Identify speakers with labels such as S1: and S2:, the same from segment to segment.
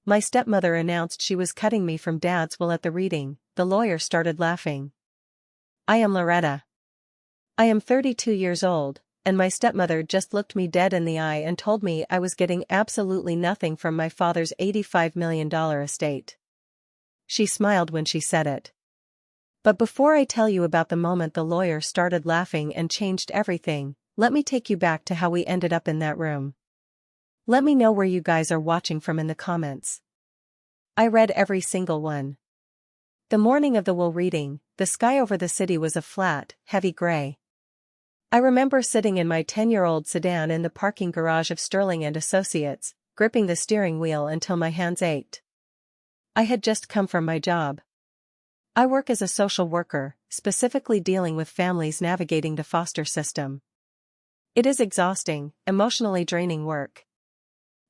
S1: My stepmother announced she was cutting me from Dad's will at the reading. The lawyer started laughing. I am Loretta. I am 32 years old, and my stepmother just looked me dead in the eye and told me I was getting absolutely nothing from my father's $85 million estate. She smiled when she said it. But before I tell you about the moment the lawyer started laughing and changed everything, let me take you back to how we ended up in that room. Let me know where you guys are watching from in the comments. I read every single one. The morning of the will reading, the sky over the city was a flat, heavy gray. I remember sitting in my 10-year-old sedan in the parking garage of Sterling and Associates, gripping the steering wheel until my hands ached. I had just come from my job. I work as a social worker, specifically dealing with families navigating the foster system. It is exhausting, emotionally draining work.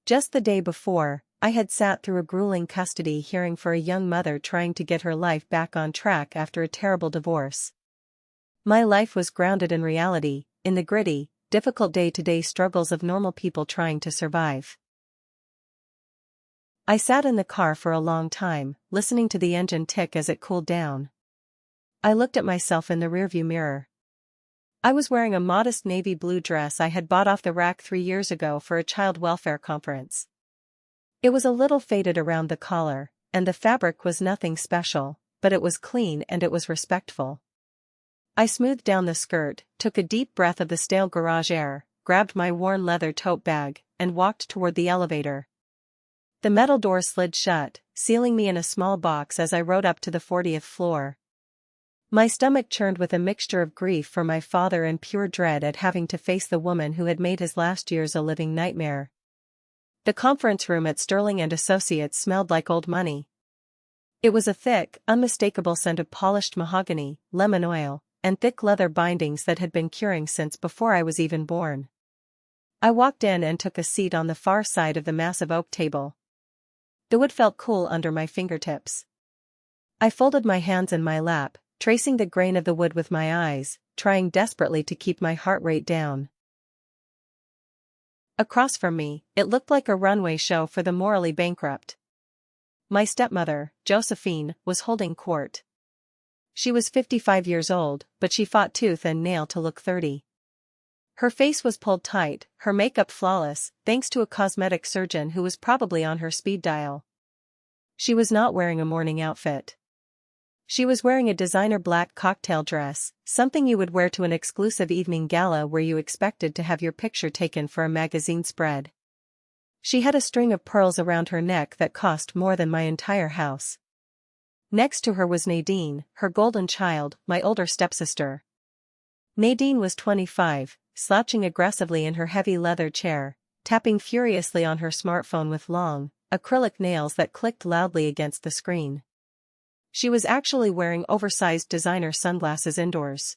S1: Just the day before, I had sat through a grueling custody hearing for a young mother trying to get her life back on track after a terrible divorce. My life was grounded in reality, in the gritty, difficult day-to-day struggles of normal people trying to survive. I sat in the car for a long time, listening to the engine tick as it cooled down. I looked at myself in the rearview mirror. I was wearing a modest navy blue dress I had bought off the rack 3 years ago for a child welfare conference. It was a little faded around the collar, and the fabric was nothing special, but it was clean and it was respectful. I smoothed down the skirt, took a deep breath of the stale garage air, grabbed my worn leather tote bag, and walked toward the elevator. The metal door slid shut, sealing me in a small box as I rode up to the 40th floor. My stomach churned with a mixture of grief for my father and pure dread at having to face the woman who had made his last years a living nightmare. The conference room at Sterling and Associates smelled like old money. It was a thick, unmistakable scent of polished mahogany, lemon oil, and thick leather bindings that had been curing since before I was even born. I walked in and took a seat on the far side of the massive oak table. The wood felt cool under my fingertips. I folded my hands in my lap, tracing the grain of the wood with my eyes, trying desperately to keep my heart rate down. Across from me, it looked like a runway show for the morally bankrupt. My stepmother, Josephine, was holding court. She was 55 years old, but she fought tooth and nail to look 30. Her face was pulled tight, her makeup flawless, thanks to a cosmetic surgeon who was probably on her speed dial. She was not wearing a morning outfit. She was wearing a designer black cocktail dress, something you would wear to an exclusive evening gala where you expected to have your picture taken for a magazine spread. She had a string of pearls around her neck that cost more than my entire house. Next to her was Nadine, her golden child, my older stepsister. Nadine was 25, slouching aggressively in her heavy leather chair, tapping furiously on her smartphone with long, acrylic nails that clicked loudly against the screen. She was actually wearing oversized designer sunglasses indoors.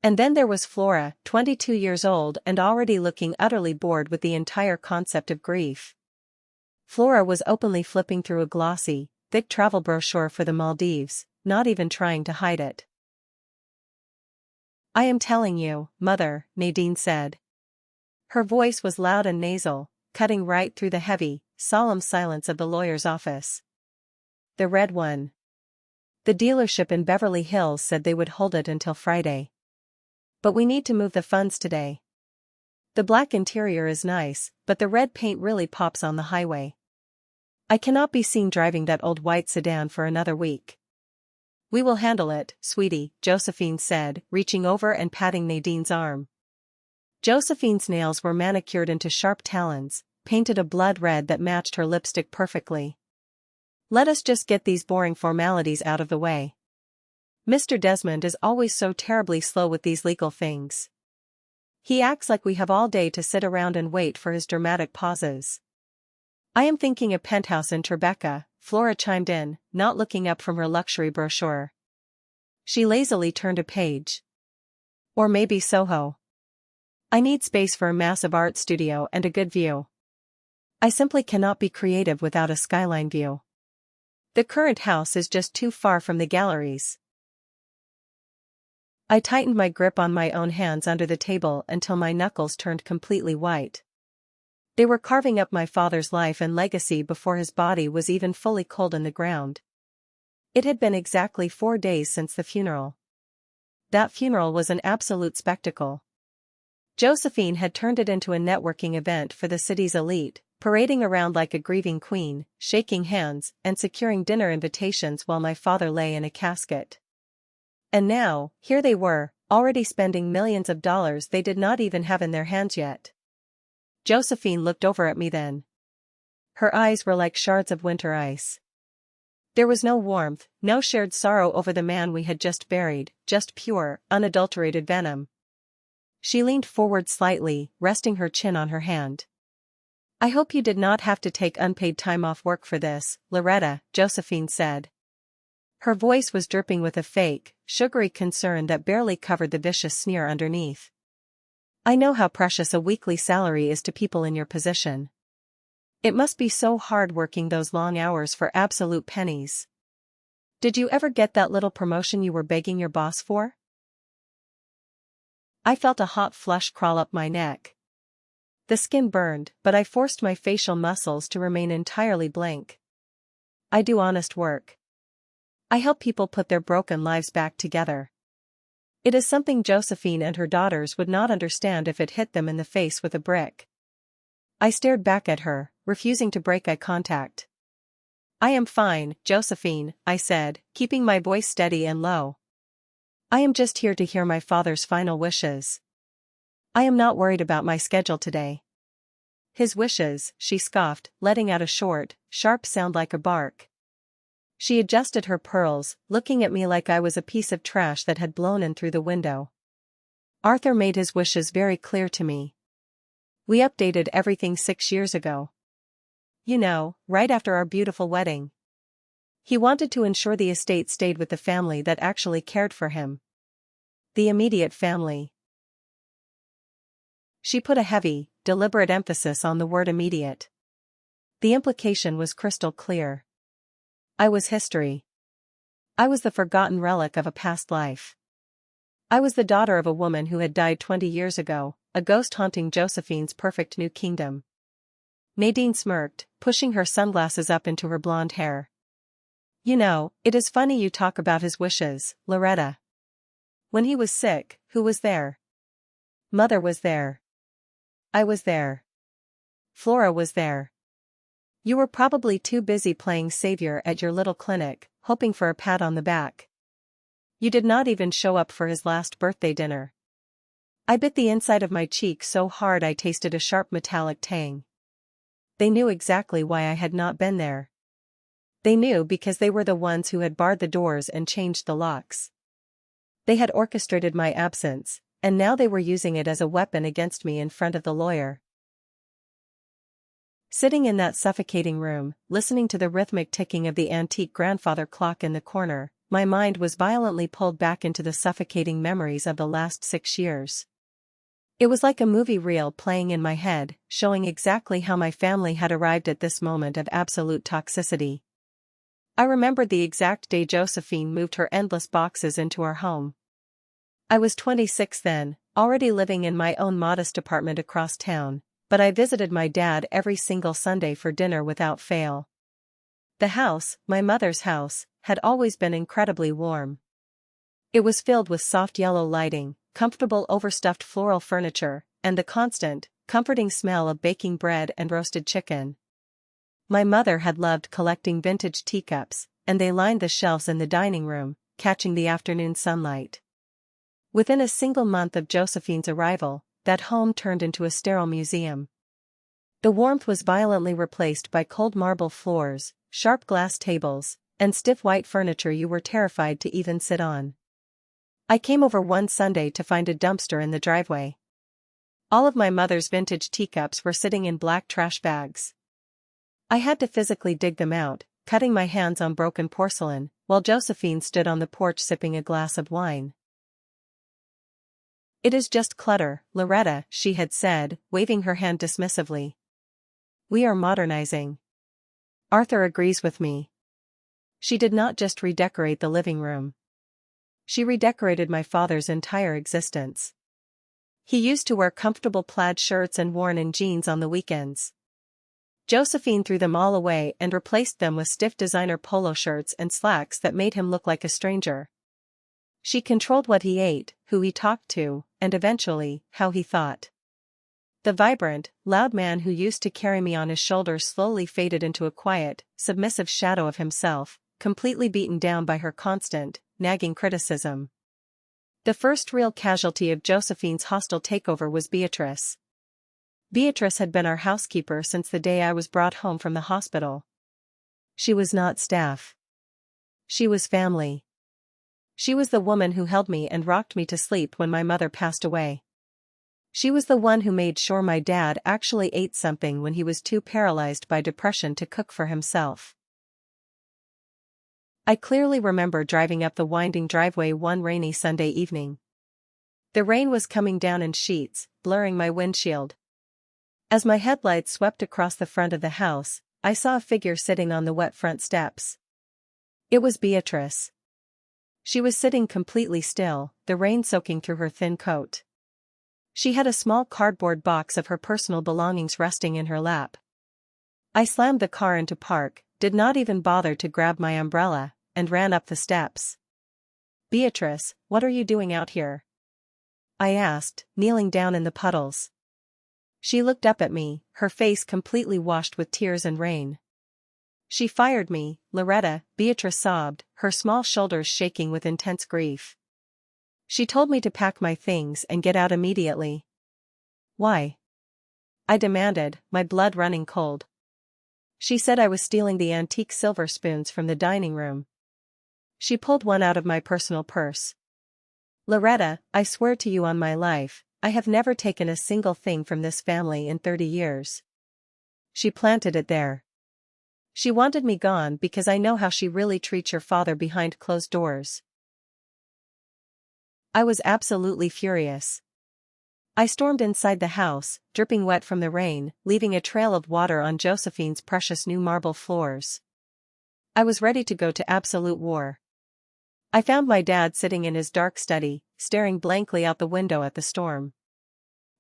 S1: And then there was Flora, 22 years old and already looking utterly bored with the entire concept of grief. Flora was openly flipping through a glossy, thick travel brochure for the Maldives, not even trying to hide it. I am telling you, Mother, Nadine said. Her voice was loud and nasal, cutting right through the heavy, solemn silence of the lawyer's office. The red one. The dealership in Beverly Hills said they would hold it until Friday. But we need to move the funds today. The black interior is nice, but the red paint really pops on the highway. I cannot be seen driving that old white sedan for another week. We will handle it, sweetie, Josephine said, reaching over and patting Nadine's arm. Josephine's nails were manicured into sharp talons, painted a blood red that matched her lipstick perfectly. Let us just get these boring formalities out of the way. Mr. Desmond is always so terribly slow with these legal things. He acts like we have all day to sit around and wait for his dramatic pauses. I am thinking a penthouse in Tribeca, Flora chimed in, not looking up from her luxury brochure. She lazily turned a page. Or maybe Soho. I need space for a massive art studio and a good view. I simply cannot be creative without a skyline view. The current house is just too far from the galleries. I tightened my grip on my own hands under the table until my knuckles turned completely white. They were carving up my father's life and legacy before his body was even fully cold in the ground. It had been exactly 4 days since the funeral. That funeral was an absolute spectacle. Josephine had turned it into a networking event for the city's elite, parading around like a grieving queen, shaking hands and securing dinner invitations while my father lay in a casket. And now, here they were, already spending millions of dollars they did not even have in their hands yet. Josephine looked over at me then. Her eyes were like shards of winter ice. There was no warmth, no shared sorrow over the man we had just buried, just pure, unadulterated venom. She leaned forward slightly, resting her chin on her hand. "I hope you did not have to take unpaid time off work for this, Loretta," Josephine said. Her voice was dripping with a fake, sugary concern that barely covered the vicious sneer underneath. "I know how precious a weekly salary is to people in your position. It must be so hard working those long hours for absolute pennies. Did you ever get that little promotion you were begging your boss for?" I felt a hot flush crawl up my neck. The skin burned, but I forced my facial muscles to remain entirely blank. "I do honest work. I help people put their broken lives back together." It is something Josephine and her daughters would not understand if it hit them in the face with a brick. I stared back at her, refusing to break eye contact. "I am fine, Josephine," I said, keeping my voice steady and low. "I am just here to hear my father's final wishes. I am not worried about my schedule today." "His wishes," she scoffed, letting out a short, sharp sound like a bark. She adjusted her pearls, looking at me like I was a piece of trash that had blown in through the window. "Arthur made his wishes very clear to me. We updated everything 6 years ago. You know, right after our beautiful wedding. He wanted to ensure the estate stayed with the family that actually cared for him. The immediate family." She put a heavy, deliberate emphasis on the word immediate. The implication was crystal clear. I was history. I was the forgotten relic of a past life. I was the daughter of a woman who had died 20 years ago, a ghost haunting Josephine's perfect new kingdom. Nadine smirked, pushing her sunglasses up into her blonde hair. "You know, it is funny you talk about his wishes, Loretta. When he was sick, who was there? Mother was there. I was there. Flora was there. You were probably too busy playing savior at your little clinic, hoping for a pat on the back. You did not even show up for his last birthday dinner." I bit the inside of my cheek so hard I tasted a sharp metallic tang. They knew exactly why I had not been there. They knew because they were the ones who had barred the doors and changed the locks. They had orchestrated my absence, and now they were using it as a weapon against me in front of the lawyer. Sitting in that suffocating room, listening to the rhythmic ticking of the antique grandfather clock in the corner, my mind was violently pulled back into the suffocating memories of the last 6 years. It was like a movie reel playing in my head, showing exactly how my family had arrived at this moment of absolute toxicity. I remembered the exact day Josephine moved her endless boxes into our home. I was 26 then, already living in my own modest apartment across town, but I visited my dad every single Sunday for dinner without fail. The house, my mother's house, had always been incredibly warm. It was filled with soft yellow lighting, comfortable overstuffed floral furniture, and the constant, comforting smell of baking bread and roasted chicken. My mother had loved collecting vintage teacups, and they lined the shelves in the dining room, catching the afternoon sunlight. Within a single month of Josephine's arrival, that home turned into a sterile museum. The warmth was violently replaced by cold marble floors, sharp glass tables, and stiff white furniture you were terrified to even sit on. I came over one Sunday to find a dumpster in the driveway. All of my mother's vintage teacups were sitting in black trash bags. I had to physically dig them out, cutting my hands on broken porcelain, while Josephine stood on the porch sipping a glass of wine. "It is just clutter, Loretta," she had said, waving her hand dismissively. "We are modernizing. Arthur agrees with me." She did not just redecorate the living room. She redecorated my father's entire existence. He used to wear comfortable plaid shirts and worn-in jeans on the weekends. Josephine threw them all away and replaced them with stiff designer polo shirts and slacks that made him look like a stranger. She controlled what he ate, who he talked to, and eventually, how he thought. The vibrant, loud man who used to carry me on his shoulders slowly faded into a quiet, submissive shadow of himself, completely beaten down by her constant, nagging criticism. The first real casualty of Josephine's hostile takeover was Beatrice. Beatrice had been our housekeeper since the day I was brought home from the hospital. She was not staff. She was family. She was the woman who held me and rocked me to sleep when my mother passed away. She was the one who made sure my dad actually ate something when he was too paralyzed by depression to cook for himself. I clearly remember driving up the winding driveway one rainy Sunday evening. The rain was coming down in sheets, blurring my windshield. As my headlights swept across the front of the house, I saw a figure sitting on the wet front steps. It was Beatrice. She was sitting completely still, the rain soaking through her thin coat. She had a small cardboard box of her personal belongings resting in her lap. I slammed the car into park, did not even bother to grab my umbrella, and ran up the steps. "Beatrice, what are you doing out here?" I asked, kneeling down in the puddles. She looked up at me, her face completely washed with tears and rain. "She fired me, Loretta," Beatrice sobbed, her small shoulders shaking with intense grief. "She told me to pack my things and get out immediately." "Why?" I demanded, my blood running cold. "She said I was stealing the antique silver spoons from the dining room." She pulled one out of my personal purse. "Loretta, I swear to you on my life, I have never taken a single thing from this family in 30 years. She planted it there. She wanted me gone because I know how she really treats your father behind closed doors." I was absolutely furious. I stormed inside the house, dripping wet from the rain, leaving a trail of water on Josephine's precious new marble floors. I was ready to go to absolute war. I found my dad sitting in his dark study, staring blankly out the window at the storm.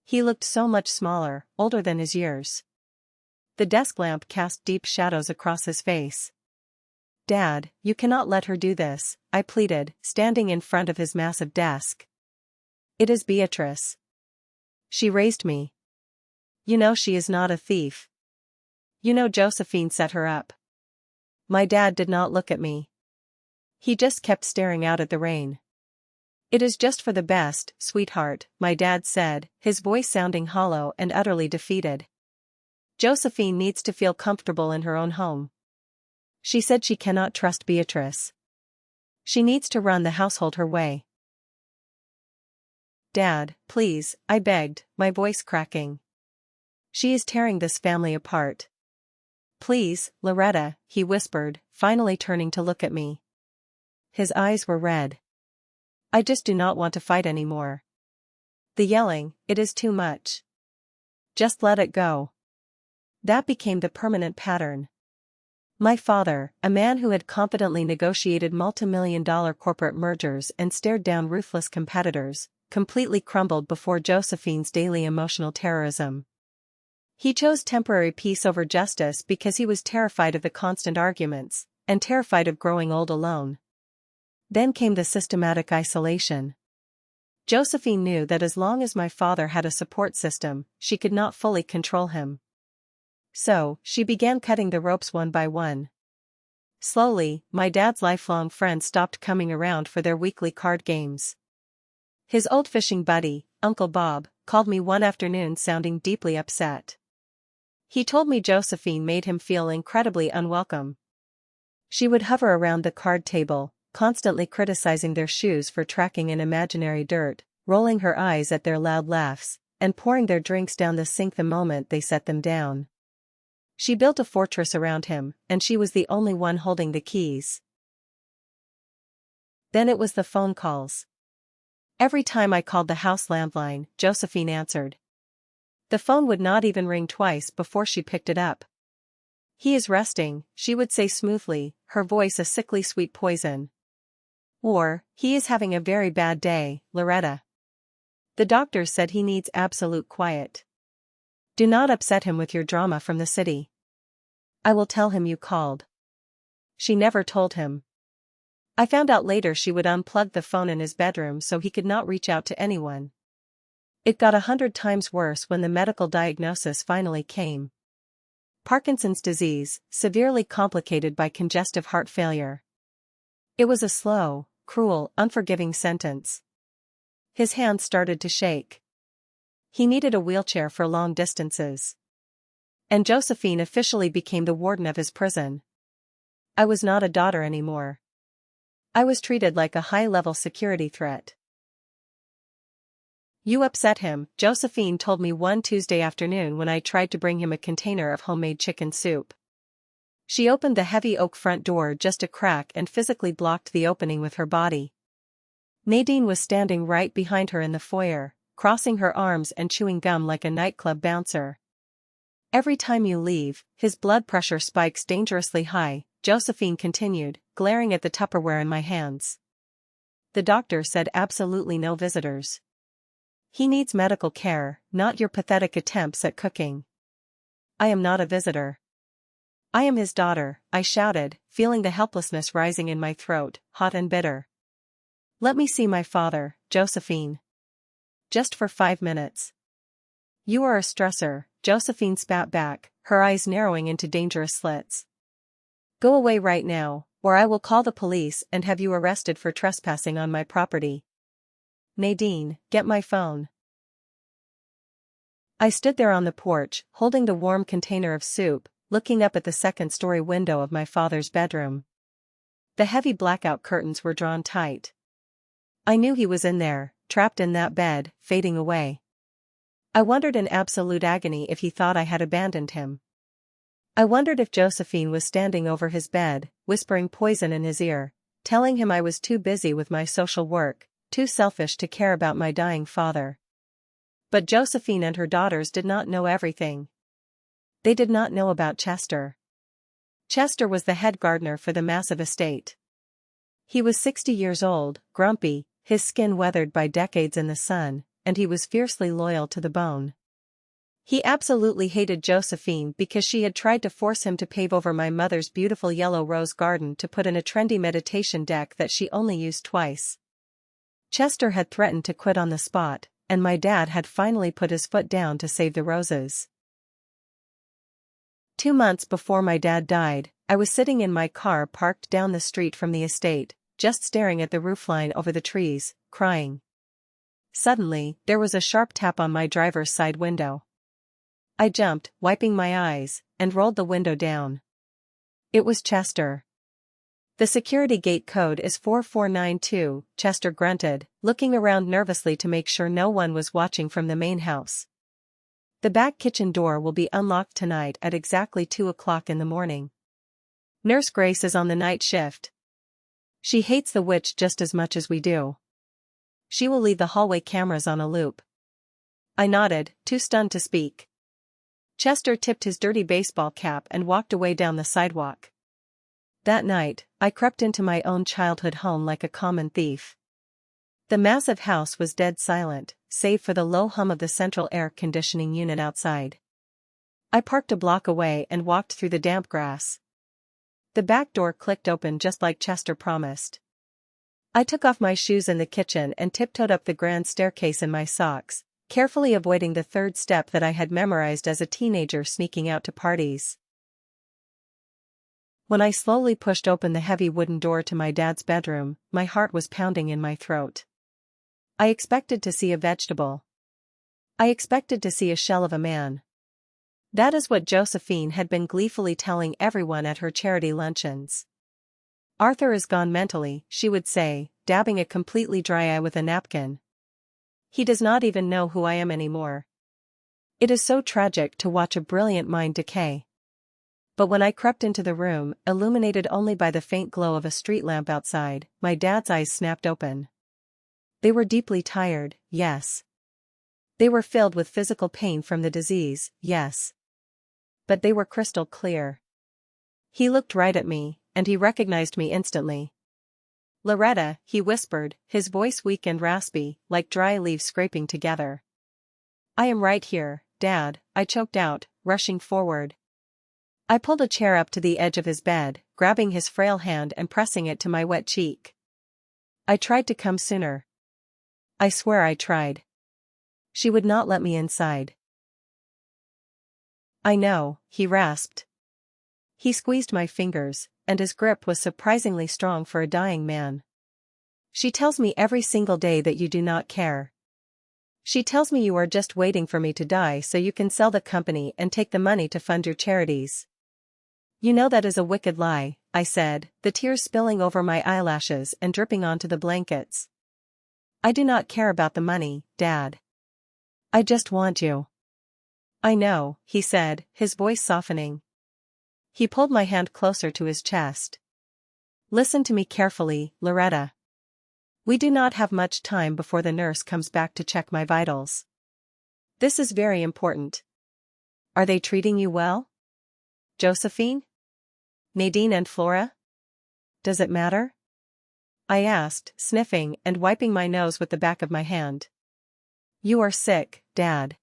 S1: He looked so much smaller, older than his years. The desk lamp cast deep shadows across his face. "Dad, you cannot let her do this," I pleaded, standing in front of his massive desk. "It is Beatrice. She raised me. You know she is not a thief. You know Josephine set her up." My dad did not look at me. He just kept staring out at the rain. "It is just for the best, sweetheart," my dad said, his voice sounding hollow and utterly defeated. "Josephine needs to feel comfortable in her own home. She said she cannot trust Beatrice. She needs to run the household her way." "Dad, please," I begged, my voice cracking. "She is tearing this family apart." "Please, Loretta," he whispered, finally turning to look at me. His eyes were red. "I just do not want to fight anymore. The yelling, it is too much. Just let it go." That became the permanent pattern. My father, a man who had confidently negotiated multi-million-dollar corporate mergers and stared down ruthless competitors, completely crumbled before Josephine's daily emotional terrorism. He chose temporary peace over justice because he was terrified of the constant arguments, and terrified of growing old alone. Then came the systematic isolation. Josephine knew that as long as my father had a support system, she could not fully control him. So, she began cutting the ropes one by one. Slowly, my dad's lifelong friends stopped coming around for their weekly card games. His old fishing buddy, Uncle Bob, called me one afternoon sounding deeply upset. He told me Josephine made him feel incredibly unwelcome. She would hover around the card table, constantly criticizing their shoes for tracking in imaginary dirt, rolling her eyes at their loud laughs, and pouring their drinks down the sink the moment they set them down. She built a fortress around him, and she was the only one holding the keys. Then it was the phone calls. Every time I called the house landline, Josephine answered. The phone would not even ring twice before she picked it up. "He is resting," she would say smoothly, her voice a sickly sweet poison. Or, "He is having a very bad day, Loretta." The doctor said he needs absolute quiet. Do not upset him with your drama from the city. I will tell him you called. She never told him. I found out later she would unplug the phone in his bedroom so he could not reach out to anyone. It got 100 times worse when the medical diagnosis finally came. Parkinson's disease, severely complicated by congestive heart failure. It was a slow, cruel, unforgiving sentence. His hands started to shake. He needed a wheelchair for long distances. And Josephine officially became the warden of his prison. I was not a daughter anymore. I was treated like a high-level security threat. You upset him, Josephine told me one Tuesday afternoon when I tried to bring him a container of homemade chicken soup. She opened the heavy oak front door just a crack and physically blocked the opening with her body. Nadine was standing right behind her in the foyer, crossing her arms and chewing gum like a nightclub bouncer. Every time you leave, his blood pressure spikes dangerously high, Josephine continued, glaring at the Tupperware in my hands. The doctor said absolutely no visitors. He needs medical care, not your pathetic attempts at cooking. I am not a visitor. I am his daughter, I shouted, feeling the helplessness rising in my throat, hot and bitter. Let me see my father, Josephine. Just for 5 minutes. You are a stressor, Josephine spat back, her eyes narrowing into dangerous slits. Go away right now, or I will call the police and have you arrested for trespassing on my property. Nadine, get my phone. I stood there on the porch, holding the warm container of soup, looking up at the second-story window of my father's bedroom. The heavy blackout curtains were drawn tight. I knew he was in there, trapped in that bed, fading away. I wondered in absolute agony if he thought I had abandoned him. I wondered if Josephine was standing over his bed, whispering poison in his ear, telling him I was too busy with my social work, too selfish to care about my dying father. But Josephine and her daughters did not know everything. They did not know about Chester. Chester was the head gardener for the massive estate. He was 60 years old, grumpy, his skin weathered by decades in the sun, and he was fiercely loyal to the bone. He absolutely hated Josephine because she had tried to force him to pave over my mother's beautiful yellow rose garden to put in a trendy meditation deck that she only used twice. Chester had threatened to quit on the spot, and my dad had finally put his foot down to save the roses. 2 months before my dad died, I was sitting in my car parked down the street from the estate, just staring at the roofline over the trees, crying. Suddenly, there was a sharp tap on my driver's side window. I jumped, wiping my eyes, and rolled the window down. It was Chester. The security gate code is 4492, Chester grunted, looking around nervously to make sure no one was watching from the main house. The back kitchen door will be unlocked tonight at exactly 2 o'clock in the morning. Nurse Grace is on the night shift. She hates the witch just as much as we do. She will leave the hallway cameras on a loop. I nodded, too stunned to speak. Chester tipped his dirty baseball cap and walked away down the sidewalk. That night, I crept into my own childhood home like a common thief. The massive house was dead silent, save for the low hum of the central air conditioning unit outside. I parked a block away and walked through the damp grass. The back door clicked open just like Chester promised. I took off my shoes in the kitchen and tiptoed up the grand staircase in my socks, carefully avoiding the third step that I had memorized as a teenager sneaking out to parties. When I slowly pushed open the heavy wooden door to my dad's bedroom, my heart was pounding in my throat. I expected to see a vegetable. I expected to see a shell of a man. That is what Josephine had been gleefully telling everyone at her charity luncheons. Arthur is gone mentally, she would say, dabbing a completely dry eye with a napkin. He does not even know who I am anymore. It is so tragic to watch a brilliant mind decay. But when I crept into the room, illuminated only by the faint glow of a street lamp outside, my dad's eyes snapped open. They were deeply tired, yes. They were filled with physical pain from the disease, yes. But they were crystal clear. He looked right at me, and he recognized me instantly. Loretta, he whispered, his voice weak and raspy, like dry leaves scraping together. I am right here, Dad, I choked out, rushing forward. I pulled a chair up to the edge of his bed, grabbing his frail hand and pressing it to my wet cheek. I tried to come sooner. I swear I tried. She would not let me inside. I know, he rasped. He squeezed my fingers, and his grip was surprisingly strong for a dying man. She tells me every single day that you do not care. She tells me you are just waiting for me to die so you can sell the company and take the money to fund your charities. You know that is a wicked lie, I said, the tears spilling over my eyelashes and dripping onto the blankets. I do not care about the money, Dad. I just want you. I know, he said, his voice softening. He pulled my hand closer to his chest. Listen to me carefully, Loretta. We do not have much time before the nurse comes back to check my vitals. This is very important. Are they treating you well? Josephine? Nadine and Flora? Does it matter? I asked, sniffing and wiping my nose with the back of my hand. You are sick, Dad.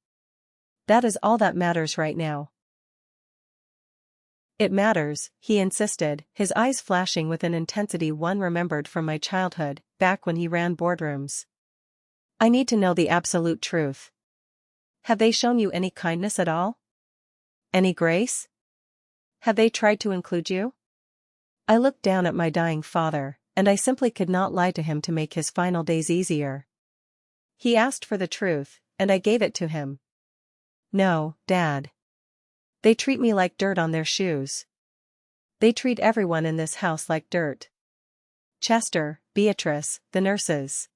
S1: That is all that matters right now. It matters, he insisted, his eyes flashing with an intensity one remembered from my childhood, back when he ran boardrooms. I need to know the absolute truth. Have they shown you any kindness at all? Any grace? Have they tried to include you? I looked down at my dying father, and I simply could not lie to him to make his final days easier. He asked for the truth, and I gave it to him. No, Dad. They treat me like dirt on their shoes. They treat everyone in this house like dirt. Chester, Beatrice, the nurses.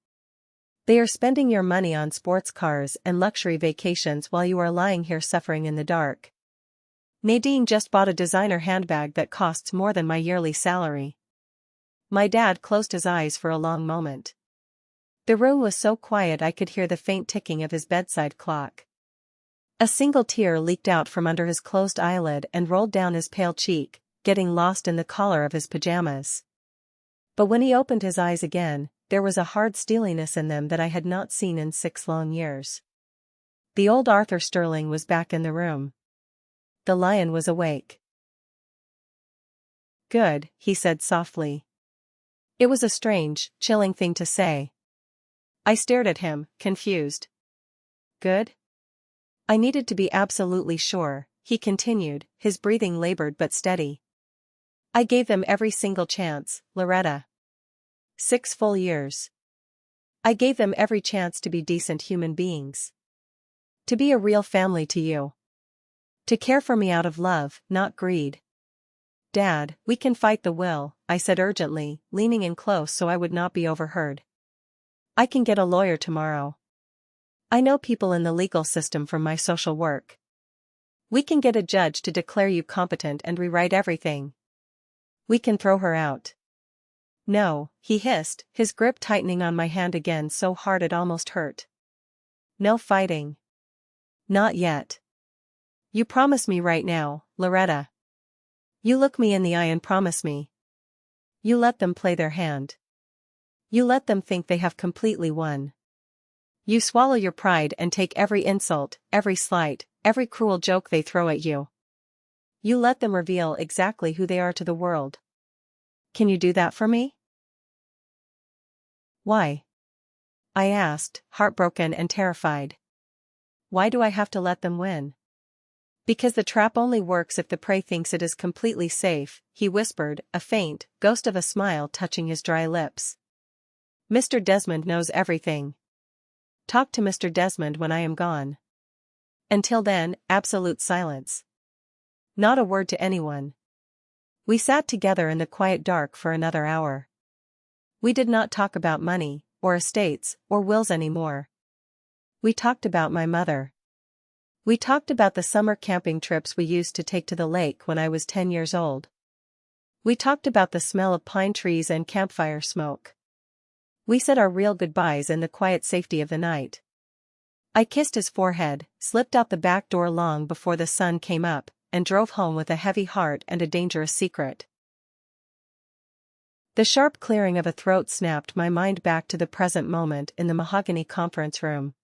S1: They are spending your money on sports cars and luxury vacations while you are lying here suffering in the dark. Nadine just bought a designer handbag that costs more than my yearly salary. My dad closed his eyes for a long moment. The room was so quiet I could hear the faint ticking of his bedside clock. A single tear leaked out from under his closed eyelid and rolled down his pale cheek, getting lost in the collar of his pajamas. But when he opened his eyes again, there was a hard steeliness in them that I had not seen in 6 long years. The old Arthur Sterling was back in the room. The lion was awake. Good, he said softly. It was a strange, chilling thing to say. I stared at him, confused. Good? I needed to be absolutely sure, he continued, his breathing labored but steady. I gave them every single chance, Loretta. 6 full years. I gave them every chance to be decent human beings. To be a real family to you. To care for me out of love, not greed. Dad, we can fight the will, I said urgently, leaning in close so I would not be overheard. I can get a lawyer tomorrow. I know people in the legal system from my social work. We can get a judge to declare you competent and rewrite everything. We can throw her out. No, he hissed, his grip tightening on my hand again so hard it almost hurt. No fighting. Not yet. You promise me right now, Loretta. You look me in the eye and promise me. You let them play their hand. You let them think they have completely won. You swallow your pride and take every insult, every slight, every cruel joke they throw at you. You let them reveal exactly who they are to the world. Can you do that for me? Why? I asked, heartbroken and terrified. Why do I have to let them win? Because the trap only works if the prey thinks it is completely safe, he whispered, a faint, ghost of a smile touching his dry lips. Mr. Desmond knows everything. Talk to Mr. Desmond when I am gone. Until then, absolute silence. Not a word to anyone. We sat together in the quiet dark for another hour. We did not talk about money, or estates, or wills anymore. We talked about my mother. We talked about the summer camping trips we used to take to the lake when I was 10 years old. We talked about the smell of pine trees and campfire smoke. We said our real goodbyes in the quiet safety of the night. I kissed his forehead, slipped out the back door long before the sun came up, and drove home with a heavy heart and a dangerous secret. The sharp clearing of a throat snapped my mind back to the present moment in the mahogany conference room.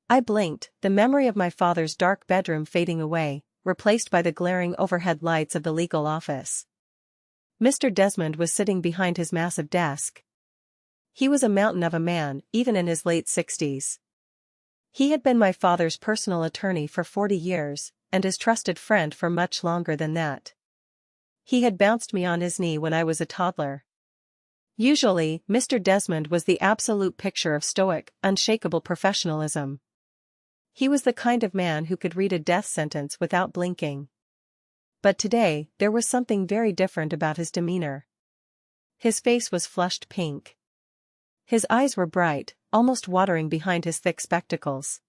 S1: I blinked, the memory of my father's dark bedroom fading away, replaced by the glaring overhead lights of the legal office. Mr. Desmond was sitting behind his massive desk. He was a mountain of a man, even in his late 60s. He had been my father's personal attorney for 40 years, and his trusted friend for much longer than that. He had bounced me on his knee when I was a toddler. Usually, Mr. Desmond was the absolute picture of stoic, unshakable professionalism. He was the kind of man who could read a death sentence without blinking. But today, there was something very different about his demeanor. His face was flushed pink. His eyes were bright, almost watering behind his thick spectacles.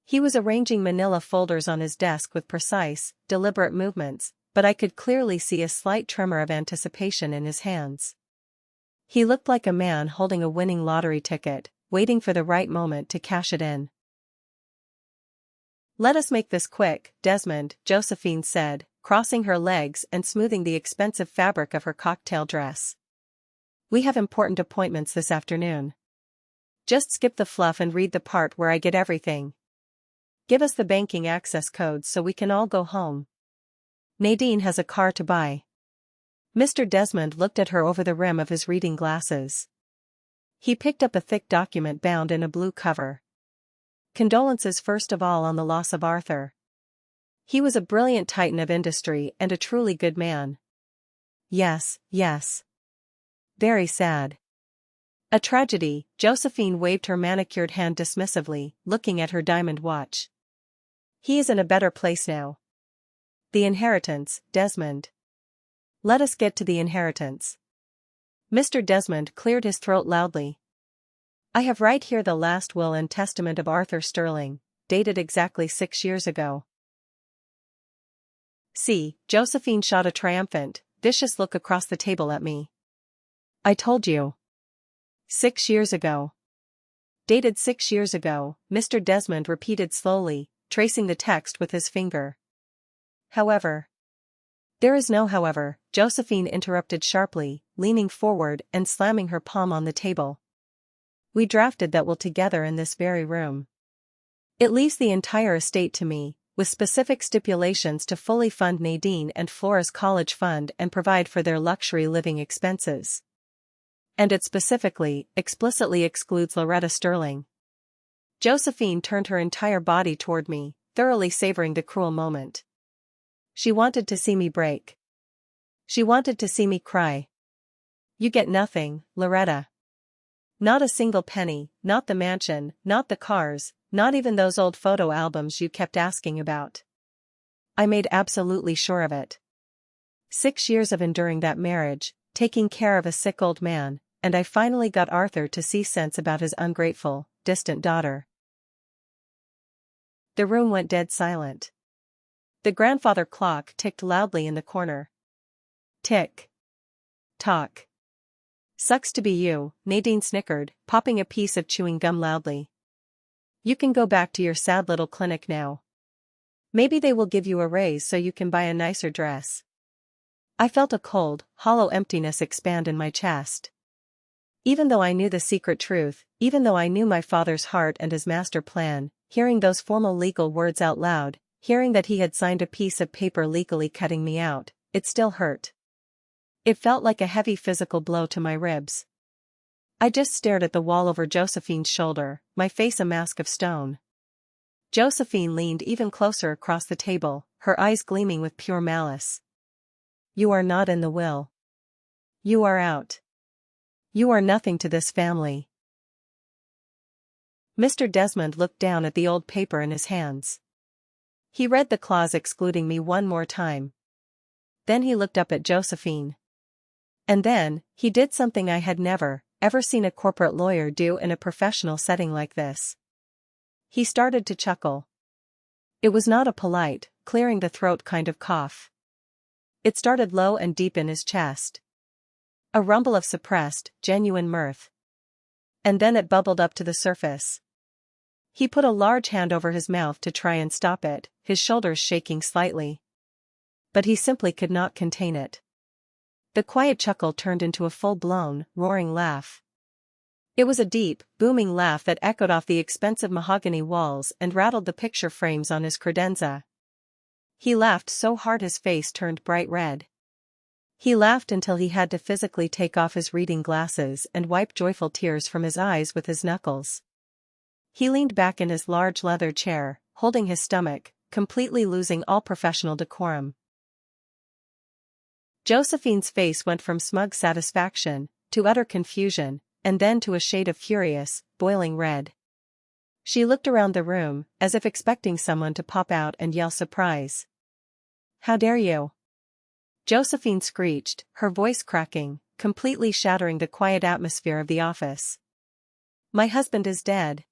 S1: He was arranging manila folders on his desk with precise, deliberate movements, but I could clearly see a slight tremor of anticipation in his hands. He looked like a man holding a winning lottery ticket, waiting for the right moment to cash it in. "Let us make this quick, Desmond," Josephine said, crossing her legs and smoothing the expensive fabric of her cocktail dress. "We have important appointments this afternoon. Just skip the fluff and read the part where I get everything. Give us the banking access codes so we can all go home. Nadine has a car to buy." Mr. Desmond looked at her over the rim of his reading glasses. He picked up a thick document bound in a blue cover. "Condolences first of all on the loss of Arthur. He was a brilliant titan of industry and a truly good man." "Yes, yes. Very sad." "A tragedy," Josephine waved her manicured hand dismissively, looking at her diamond watch. "He is in a better place now. The inheritance, Desmond. Let us get to the inheritance." Mr. Desmond cleared his throat loudly. "I have right here the last will and testament of Arthur Sterling, dated exactly 6 years ago." "See," Josephine shot a triumphant, vicious look across the table at me. "I told you. 6 years ago. Dated 6 years ago," Mr. Desmond repeated slowly, tracing the text with his finger. "However." "There is no however," Josephine interrupted sharply, leaning forward and slamming her palm on the table. "We drafted that will together in this very room. It leaves the entire estate to me, with specific stipulations to fully fund Nadine and Flora's college fund and provide for their luxury living expenses. And it specifically, explicitly excludes Loretta Sterling." Josephine turned her entire body toward me, thoroughly savoring the cruel moment. She wanted to see me break. She wanted to see me cry. "You get nothing, Loretta. Not a single penny, not the mansion, not the cars, not even those old photo albums you kept asking about." I made absolutely sure of it. 6 years of enduring that marriage, taking care of a sick old man, and I finally got Arthur to see sense about his ungrateful, distant daughter. The room went dead silent. The grandfather clock ticked loudly in the corner. Tick. Tock. "Sucks to be you," Nadine snickered, popping a piece of chewing gum loudly. "You can go back to your sad little clinic now. Maybe they will give you a raise so you can buy a nicer dress." I felt a cold, hollow emptiness expand in my chest. Even though I knew the secret truth, even though I knew my father's heart and his master plan, hearing those formal legal words out loud, hearing that he had signed a piece of paper legally cutting me out, it still hurt. It felt like a heavy physical blow to my ribs. I just stared at the wall over Josephine's shoulder, my face a mask of stone. Josephine leaned even closer across the table, her eyes gleaming with pure malice. "You are not in the will. You are out. You are nothing to this family." Mr. Desmond looked down at the old paper in his hands. He read the clause excluding me one more time. Then he looked up at Josephine. And then, he did something I had never, ever seen a corporate lawyer do in a professional setting like this. He started to chuckle. It was not a polite, clearing the throat kind of cough. It started low and deep in his chest. A rumble of suppressed, genuine mirth. And then it bubbled up to the surface. He put a large hand over his mouth to try and stop it, his shoulders shaking slightly. But he simply could not contain it. The quiet chuckle turned into a full-blown, roaring laugh. It was a deep, booming laugh that echoed off the expensive mahogany walls and rattled the picture frames on his credenza. He laughed so hard his face turned bright red. He laughed until he had to physically take off his reading glasses and wipe joyful tears from his eyes with his knuckles. He leaned back in his large leather chair, holding his stomach, completely losing all professional decorum. Josephine's face went from smug satisfaction, to utter confusion, and then to a shade of furious, boiling red. She looked around the room, as if expecting someone to pop out and yell surprise. "How dare you?" Josephine screeched, her voice cracking, completely shattering the quiet atmosphere of the office. "My husband is dead.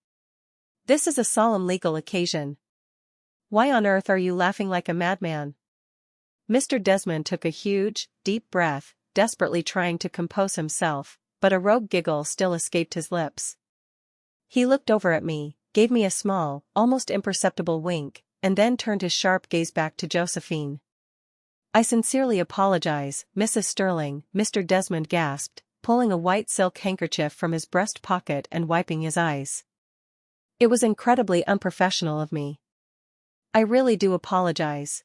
S1: This is a solemn legal occasion. Why on earth are you laughing like a madman?" Mr. Desmond took a huge, deep breath, desperately trying to compose himself, but a rogue giggle still escaped his lips. He looked over at me, gave me a small, almost imperceptible wink, and then turned his sharp gaze back to Josephine. "I sincerely apologize, Mrs. Sterling," Mr. Desmond gasped, pulling a white silk handkerchief from his breast pocket and wiping his eyes. "It was incredibly unprofessional of me. I really do apologize.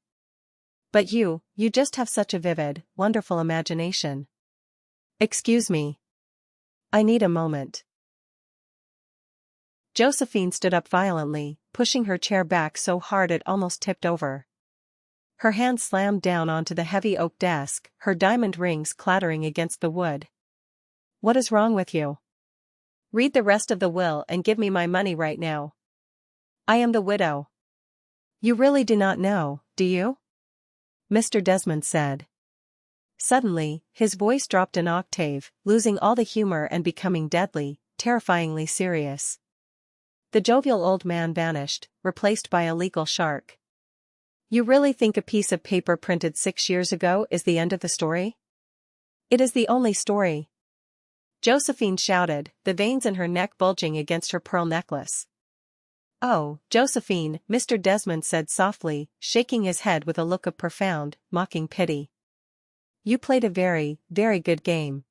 S1: But you just have such a vivid, wonderful imagination. Excuse me. I need a moment." Josephine stood up violently, pushing her chair back so hard it almost tipped over. Her hand slammed down onto the heavy oak desk, her diamond rings clattering against the wood. "What is wrong with you? Read the rest of the will and give me my money right now. I am the widow." "You really do not know, do you?" Mr. Desmond said. Suddenly, his voice dropped an octave, losing all the humor and becoming deadly, terrifyingly serious. The jovial old man vanished, replaced by a legal shark. "You really think a piece of paper printed 6 years ago is the end of the story?" "It is the only story," Josephine shouted, the veins in her neck bulging against her pearl necklace. "Oh, Josephine," Mr. Desmond said softly, shaking his head with a look of profound, mocking pity. "You played a very, very good game.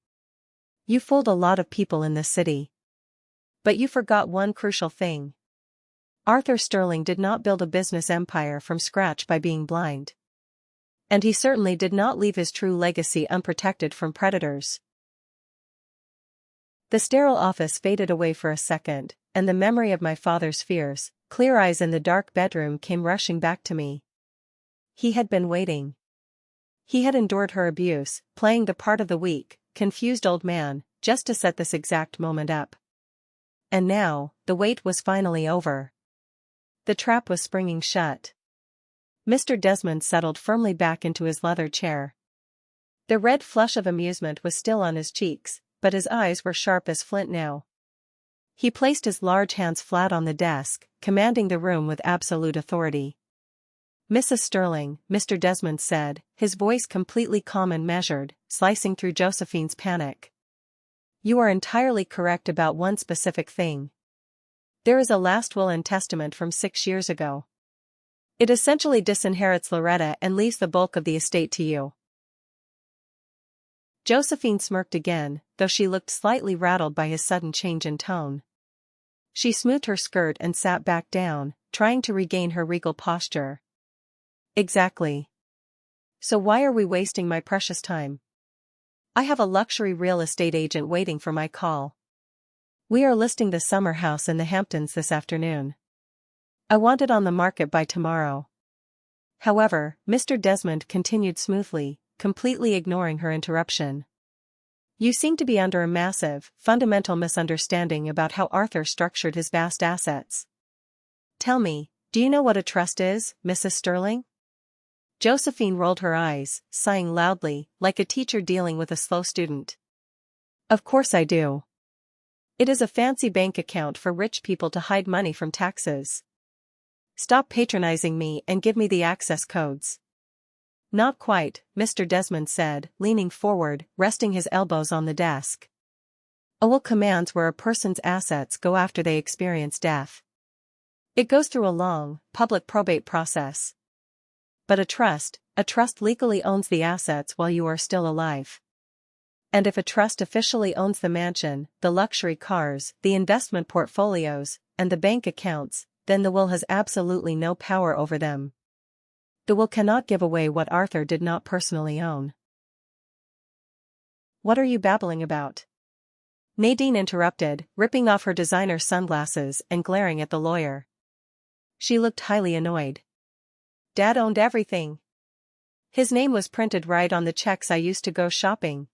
S1: You fooled a lot of people in this city. But you forgot one crucial thing. Arthur Sterling did not build a business empire from scratch by being blind. And he certainly did not leave his true legacy unprotected from predators." The sterile office faded away for a second, and the memory of my father's fierce, clear eyes in the dark bedroom came rushing back to me. He had been waiting. He had endured her abuse, playing the part of the weak, confused old man, just to set this exact moment up. And now, the wait was finally over. The trap was springing shut. Mr. Desmond settled firmly back into his leather chair. The red flush of amusement was still on his cheeks, but his eyes were sharp as flint now. He placed his large hands flat on the desk, commanding the room with absolute authority. "Mrs. Sterling," Mr. Desmond said, his voice completely calm and measured, slicing through Josephine's panic. "You are entirely correct about one specific thing. There is a last will and testament from 6 years ago. It essentially disinherits Loretta and leaves the bulk of the estate to you." Josephine smirked again, though she looked slightly rattled by his sudden change in tone. She smoothed her skirt and sat back down, trying to regain her regal posture. "Exactly. So why are we wasting my precious time? I have a luxury real estate agent waiting for my call. We are listing the summer house in the Hamptons this afternoon. I want it on the market by tomorrow." However, Mr. Desmond continued smoothly, completely ignoring her interruption. "You seem to be under a massive, fundamental misunderstanding about how Arthur structured his vast assets. Tell me, do you know what a trust is, Mrs. Sterling?" Josephine rolled her eyes, sighing loudly, like a teacher dealing with a slow student. "Of course I do. It is a fancy bank account for rich people to hide money from taxes. Stop patronizing me and give me the access codes." "Not quite," Mr. Desmond said, leaning forward, resting his elbows on the desk. "A will commands where a person's assets go after they experience death. It goes through a long, public probate process. But a trust legally owns the assets while you are still alive. And if a trust officially owns the mansion, the luxury cars, the investment portfolios, and the bank accounts, then the will has absolutely no power over them. The will cannot give away what Arthur did not personally own. What are you babbling about? Nadine interrupted, ripping off her designer sunglasses and glaring at the lawyer. She looked highly annoyed. Dad owned everything. His name was printed right on the checks I used to go shopping.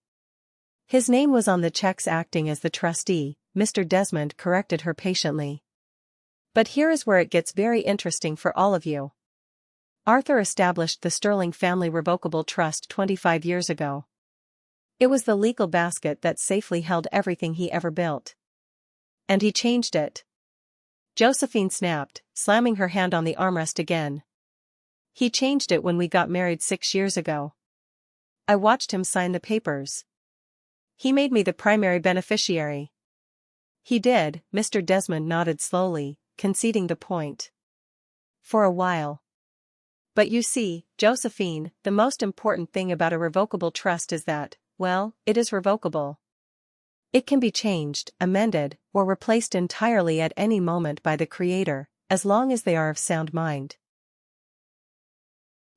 S1: His name was on the checks acting as the trustee, Mr. Desmond corrected her patiently. But here is where it gets very interesting for all of you. Arthur established the Sterling Family Revocable Trust 25 years ago. It was the legal basket that safely held everything he ever built. And he changed it. Josephine snapped, slamming her hand on the armrest again. He changed it when we got married 6 years ago. I watched him sign the papers. He made me the primary beneficiary. He did, Mr. Desmond nodded slowly, conceding the point. For a while. But you see, Josephine, the most important thing about a revocable trust is that, well, it is revocable. It can be changed, amended, or replaced entirely at any moment by the Creator, as long as they are of sound mind.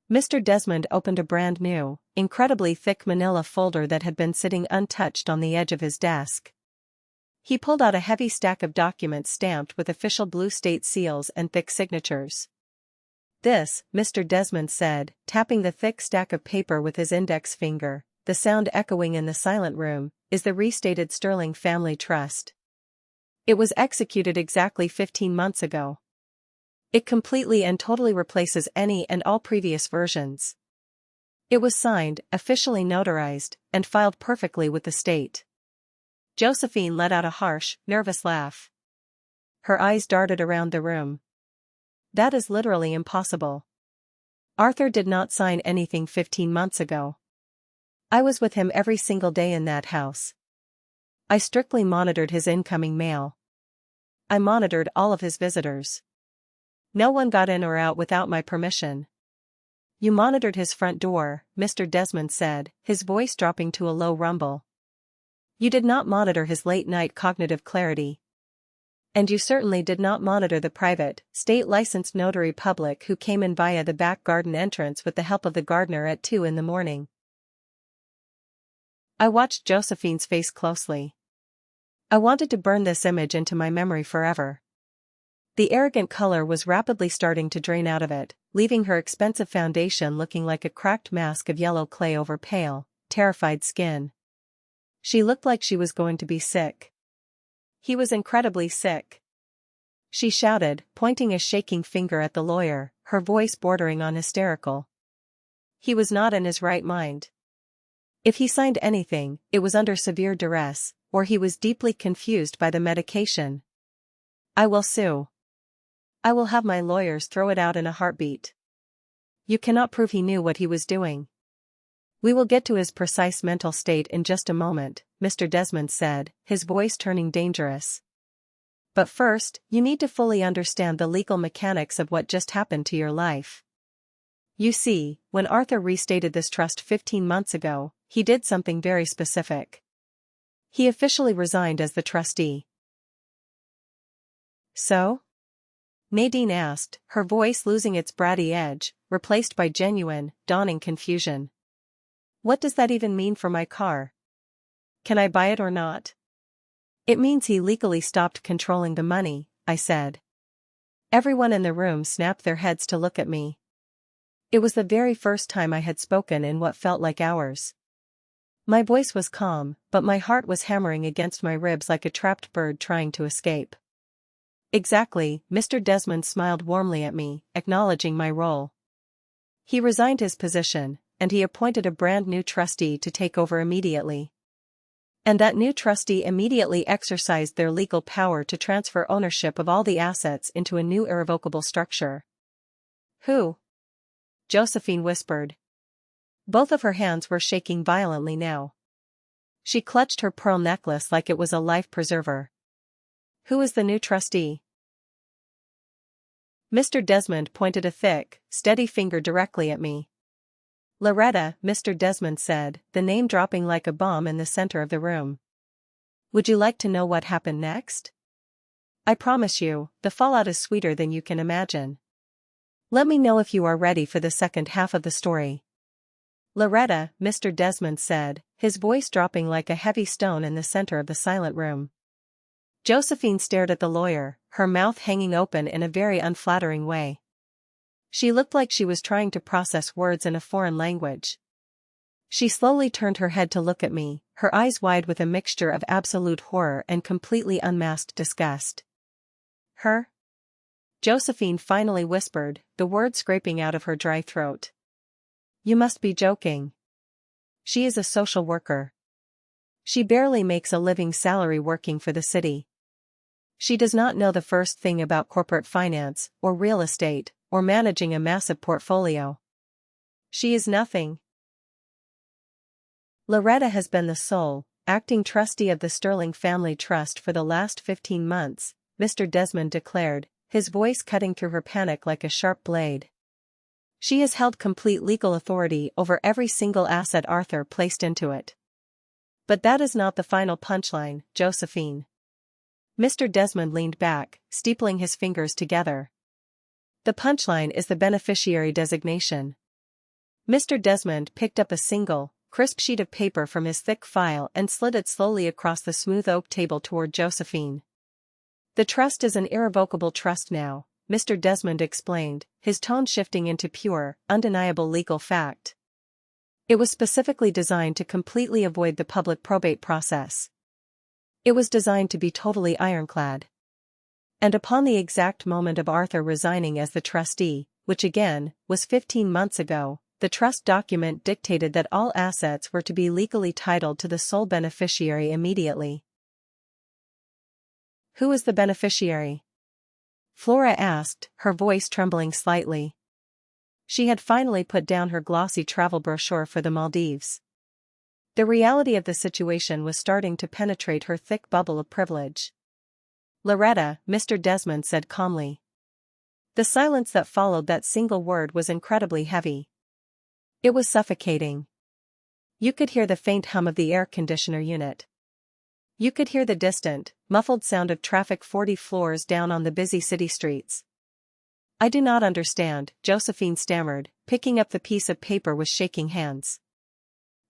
S1: Mr. Desmond opened a brand new, incredibly thick manila folder that had been sitting untouched on the edge of his desk. He pulled out a heavy stack of documents stamped with official blue state seals and thick signatures. This, Mr. Desmond said, tapping the thick stack of paper with his index finger, the sound echoing in the silent room, is the restated Sterling Family Trust. It was executed exactly 15 months ago. It completely and totally replaces any and all previous versions. It was signed, officially notarized, and filed perfectly with the state. Josephine let out a harsh, nervous laugh. Her eyes darted around the room. That is literally impossible. Arthur did not sign anything 15 months ago. I was with him every single day in that house. I strictly monitored his incoming mail. I monitored all of his visitors. No one got in or out without my permission. You monitored his front door, Mr. Desmond said, his voice dropping to a low rumble. You did not monitor his late-night cognitive clarity. And you certainly did not monitor the private, state-licensed notary public who came in via the back garden entrance with the help of the gardener at 2 a.m. I watched Josephine's face closely. I wanted to burn this image into my memory forever. The arrogant color was rapidly starting to drain out of it, leaving her expensive foundation looking like a cracked mask of yellow clay over pale, terrified skin. She looked like she was going to be sick. He was incredibly sick. She shouted, pointing a shaking finger at the lawyer, her voice bordering on hysterical. He was not in his right mind. If he signed anything, it was under severe duress, or he was deeply confused by the medication. I will sue. I will have my lawyers throw it out in a heartbeat. You cannot prove he knew what he was doing. We will get to his precise mental state in just a moment, Mr. Desmond said, his voice turning dangerous. But first, you need to fully understand the legal mechanics of what just happened to your life. You see, when Arthur restated this trust 15 months ago, he did something very specific. He officially resigned as the trustee. So? Nadine asked, her voice losing its bratty edge, replaced by genuine, dawning confusion. What does that even mean for my car? Can I buy it or not? It means he legally stopped controlling the money, I said. Everyone in the room snapped their heads to look at me. It was the very first time I had spoken in what felt like hours. My voice was calm, but my heart was hammering against my ribs like a trapped bird trying to escape. Exactly, Mr. Desmond smiled warmly at me, acknowledging my role. He resigned his position, and he appointed a brand new trustee to take over immediately. And that new trustee immediately exercised their legal power to transfer ownership of all the assets into a new irrevocable structure. Who? Josephine whispered. Both of her hands were shaking violently now. She clutched her pearl necklace like it was a life preserver. Who is the new trustee? Mr. Desmond pointed a thick, steady finger directly at me. Loretta, Mr. Desmond said, the name dropping like a bomb in the center of the room. Would you like to know what happened next? I promise you, the fallout is sweeter than you can imagine. Let me know if you are ready for the second half of the story. Loretta, Mr. Desmond said, his voice dropping like a heavy stone in the center of the silent room. Josephine stared at the lawyer, her mouth hanging open in a very unflattering way. She looked like she was trying to process words in a foreign language. She slowly turned her head to look at me, her eyes wide with a mixture of absolute horror and completely unmasked disgust. Her? Josephine finally whispered, the words scraping out of her dry throat. You must be joking. She is a social worker. She barely makes a living salary working for the city. She does not know the first thing about corporate finance, or real estate, or managing a massive portfolio. She is nothing. Loretta has been the sole, acting trustee of the Sterling Family Trust for the last 15 months, Mr. Desmond declared, his voice cutting through her panic like a sharp blade. She has held complete legal authority over every single asset Arthur placed into it. But that is not the final punchline, Josephine. Mr. Desmond leaned back, steepling his fingers together. The punchline is the beneficiary designation. Mr. Desmond picked up a single, crisp sheet of paper from his thick file and slid it slowly across the smooth oak table toward Josephine. The trust is an irrevocable trust now, Mr. Desmond explained, his tone shifting into pure, undeniable legal fact. It was specifically designed to completely avoid the public probate process. It was designed to be totally ironclad. And upon the exact moment of Arthur resigning as the trustee, which again, was 15 months ago, the trust document dictated that all assets were to be legally titled to the sole beneficiary immediately. Who is the beneficiary? Flora asked, her voice trembling slightly. She had finally put down her glossy travel brochure for the Maldives. The reality of the situation was starting to penetrate her thick bubble of privilege. Loretta, Mr. Desmond said calmly. The silence that followed that single word was incredibly heavy. It was suffocating. You could hear the faint hum of the air conditioner unit. You could hear the distant, muffled sound of traffic 40 floors down on the busy city streets. I do not understand, Josephine stammered, picking up the piece of paper with shaking hands.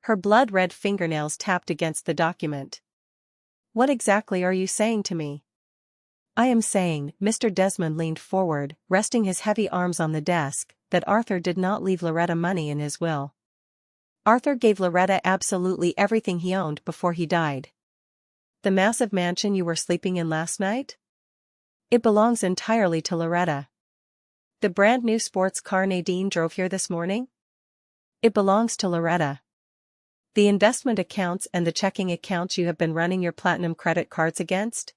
S1: Her blood-red fingernails tapped against the document. What exactly are you saying to me? I am saying, Mr. Desmond leaned forward, resting his heavy arms on the desk, that Arthur did not leave Loretta money in his will. Arthur gave Loretta absolutely everything he owned before he died. The massive mansion you were sleeping in last night? It belongs entirely to Loretta. The brand new sports car Nadine drove here this morning? It belongs to Loretta. The investment accounts and the checking accounts you have been running your platinum credit cards against?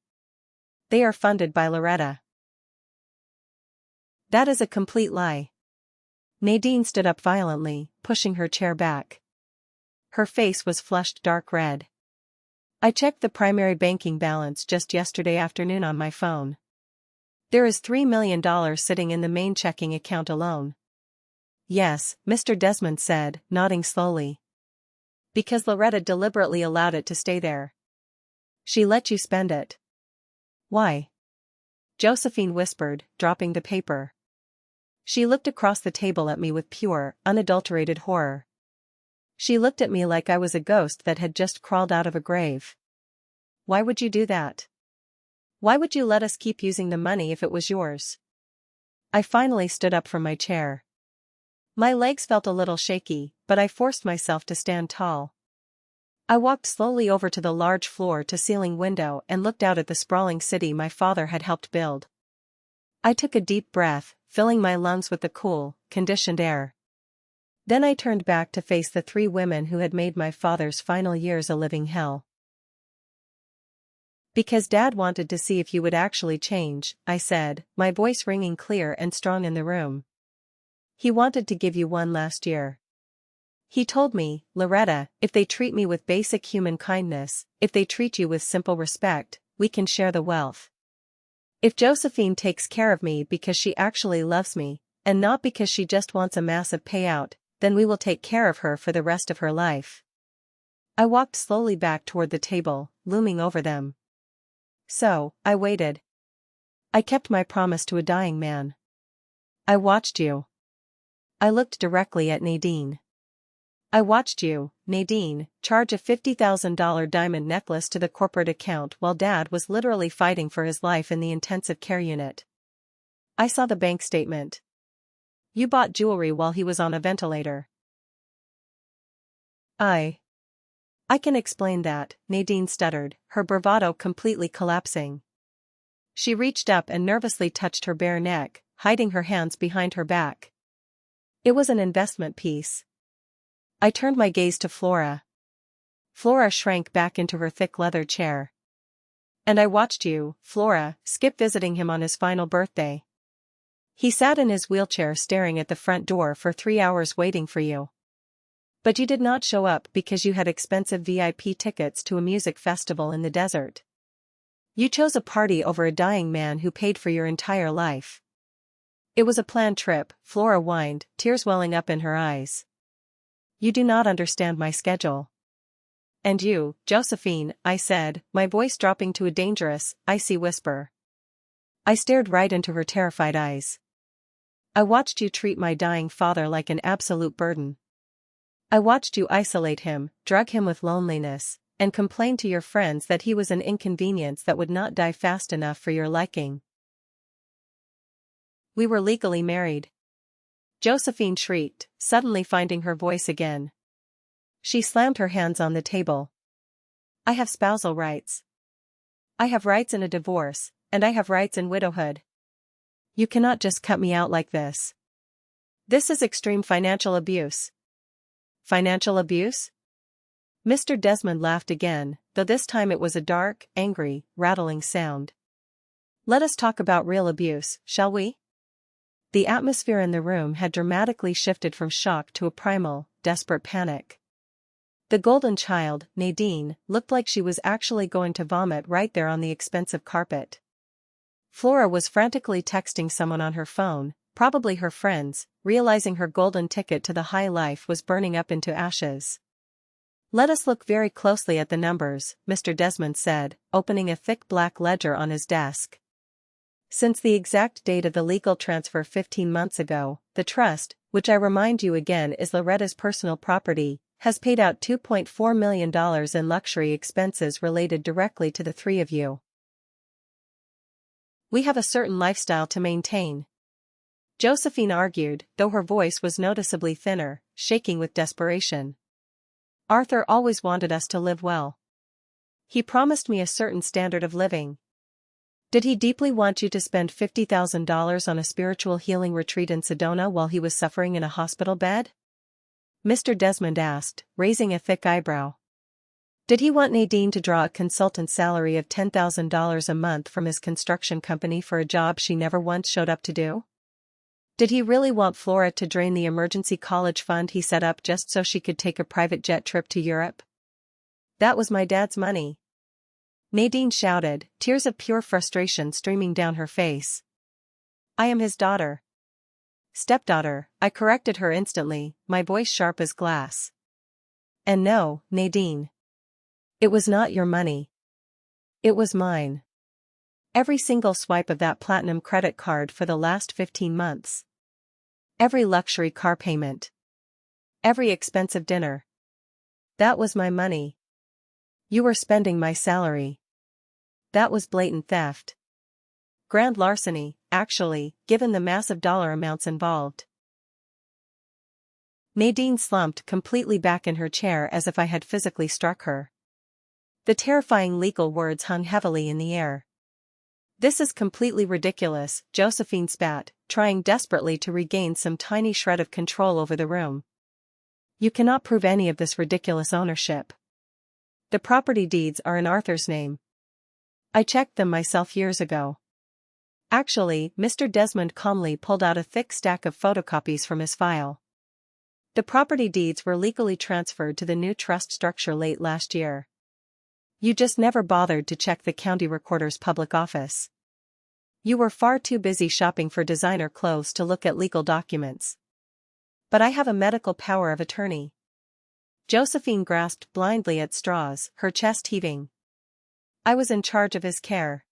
S1: They are funded by Loretta. That is a complete lie. Nadine stood up violently, pushing her chair back. Her face was flushed dark red. I checked the primary banking balance just yesterday afternoon on my phone. There is $3 million sitting in the main checking account alone. Yes, Mr. Desmond said, nodding slowly. Because Loretta deliberately allowed it to stay there. She let you spend it. Why? Josephine whispered, dropping the paper. She looked across the table at me with pure, unadulterated horror. She looked at me like I was a ghost that had just crawled out of a grave. Why would you do that? Why would you let us keep using the money if it was yours? I finally stood up from my chair. My legs felt a little shaky, but I forced myself to stand tall. I walked slowly over to the large floor-to-ceiling window and looked out at the sprawling city my father had helped build. I took a deep breath, filling my lungs with the cool, conditioned air. Then I turned back to face the three women who had made my father's final years a living hell. Because Dad wanted to see if you would actually change, I said, my voice ringing clear and strong in the room. He wanted to give you one last year. He told me, Loretta, if they treat me with basic human kindness, if they treat you with simple respect, we can share the wealth. If Josephine takes care of me because she actually loves me, and not because she just wants a massive payout, then we will take care of her for the rest of her life. I walked slowly back toward the table, looming over them. So, I waited. I kept my promise to a dying man. I watched you. I looked directly at Nadine. I watched you, Nadine, charge a $50,000 diamond necklace to the corporate account while Dad was literally fighting for his life in the intensive care unit. I saw the bank statement. You bought jewelry while he was on a ventilator. I can explain that, Nadine stuttered, her bravado completely collapsing. She reached up and nervously touched her bare neck, hiding her hands behind her back. It was an investment piece. I turned my gaze to Flora. Flora shrank back into her thick leather chair. And I watched you, Flora, skip visiting him on his final birthday. He sat in his wheelchair staring at the front door for 3 hours waiting for you. But you did not show up because you had expensive VIP tickets to a music festival in the desert. You chose a party over a dying man who paid for your entire life. It was a planned trip, Flora whined, tears welling up in her eyes. You do not understand my schedule. And you, Josephine, I said, my voice dropping to a dangerous, icy whisper. I stared right into her terrified eyes. I watched you treat my dying father like an absolute burden. I watched you isolate him, drug him with loneliness, and complain to your friends that he was an inconvenience that would not die fast enough for your liking. We were legally married. Josephine shrieked, suddenly finding her voice again. She slammed her hands on the table. I have spousal rights. I have rights in a divorce, and I have rights in widowhood. You cannot just cut me out like this. This is extreme financial abuse. Financial abuse? Mr. Desmond laughed again, though this time it was a dark, angry, rattling sound. Let us talk about real abuse, shall we? The atmosphere in the room had dramatically shifted from shock to a primal, desperate panic. The golden child, Nadine, looked like she was actually going to vomit right there on the expensive carpet. Flora was frantically texting someone on her phone, probably her friends, realizing her golden ticket to the high life was burning up into ashes. Let us look very closely at the numbers, Mr. Desmond said, opening a thick black ledger on his desk. Since the exact date of the legal transfer 15 months ago, the trust, which I remind you again is Loretta's personal property, has paid out $2.4 million in luxury expenses related directly to the three of you. We have a certain lifestyle to maintain. Josephine argued, though her voice was noticeably thinner, shaking with desperation. Arthur always wanted us to live well. He promised me a certain standard of living. Did he deeply want you to spend $50,000 on a spiritual healing retreat in Sedona while he was suffering in a hospital bed? Mr. Desmond asked, raising a thick eyebrow. Did he want Nadine to draw a consultant salary of $10,000 a month from his construction company for a job she never once showed up to do? Did he really want Flora to drain the emergency college fund he set up just so she could take a private jet trip to Europe? That was my dad's money. Nadine shouted, tears of pure frustration streaming down her face. I am his daughter. Stepdaughter, I corrected her instantly, my voice sharp as glass. And no, Nadine. It was not your money. It was mine. Every single swipe of that platinum credit card for the last 15 months. Every luxury car payment. Every expensive dinner. That was my money. You were spending my salary. That was blatant theft. Grand larceny, actually, given the massive dollar amounts involved. Nadine slumped completely back in her chair as if I had physically struck her. The terrifying legal words hung heavily in the air. This is completely ridiculous, Josephine spat, trying desperately to regain some tiny shred of control over the room. You cannot prove any of this ridiculous ownership. The property deeds are in Arthur's name. I checked them myself years ago. Actually, Mr. Desmond calmly pulled out a thick stack of photocopies from his file. The property deeds were legally transferred to the new trust structure late last year. You just never bothered to check the county recorder's public office. You were far too busy shopping for designer clothes to look at legal documents. But I have a medical power of attorney. Josephine grasped blindly at straws, her chest heaving. I was in charge of his care.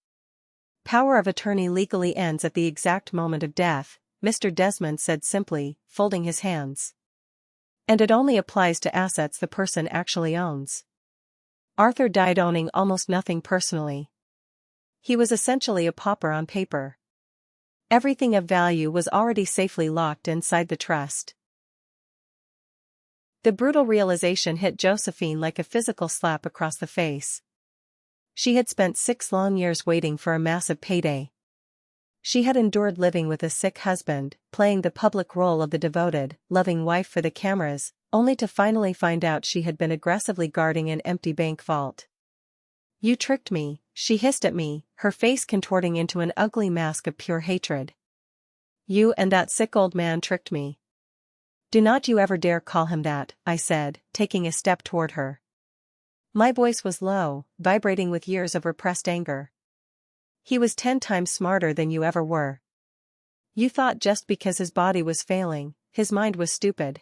S1: Power of attorney legally ends at the exact moment of death, Mr. Desmond said simply, folding his hands. And it only applies to assets the person actually owns. Arthur died owning almost nothing personally. He was essentially a pauper on paper. Everything of value was already safely locked inside the trust. The brutal realization hit Josephine like a physical slap across the face. She had spent 6 long years waiting for a massive payday. She had endured living with a sick husband, playing the public role of the devoted, loving wife for the cameras, only to finally find out she had been aggressively guarding an empty bank vault. You tricked me, she hissed at me, her face contorting into an ugly mask of pure hatred. You and that sick old man tricked me. Do not you ever dare call him that, I said, taking a step toward her. My voice was low, vibrating with years of repressed anger. He was 10 times smarter than you ever were. You thought just because his body was failing, his mind was stupid.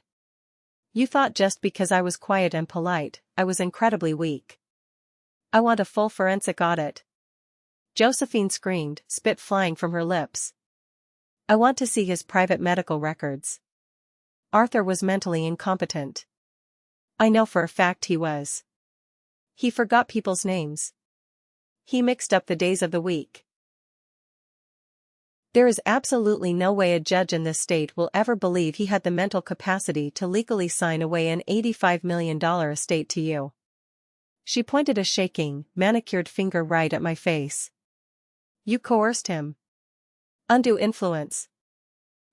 S1: You thought just because I was quiet and polite, I was incredibly weak. I want a full forensic audit. Josephine screamed, spit flying from her lips. I want to see his private medical records. Arthur was mentally incompetent. I know for a fact he was. He forgot people's names. He mixed up the days of the week. There is absolutely no way a judge in this state will ever believe he had the mental capacity to legally sign away an $85 million estate to you. She pointed a shaking, manicured finger right at my face. You coerced him. Undue influence.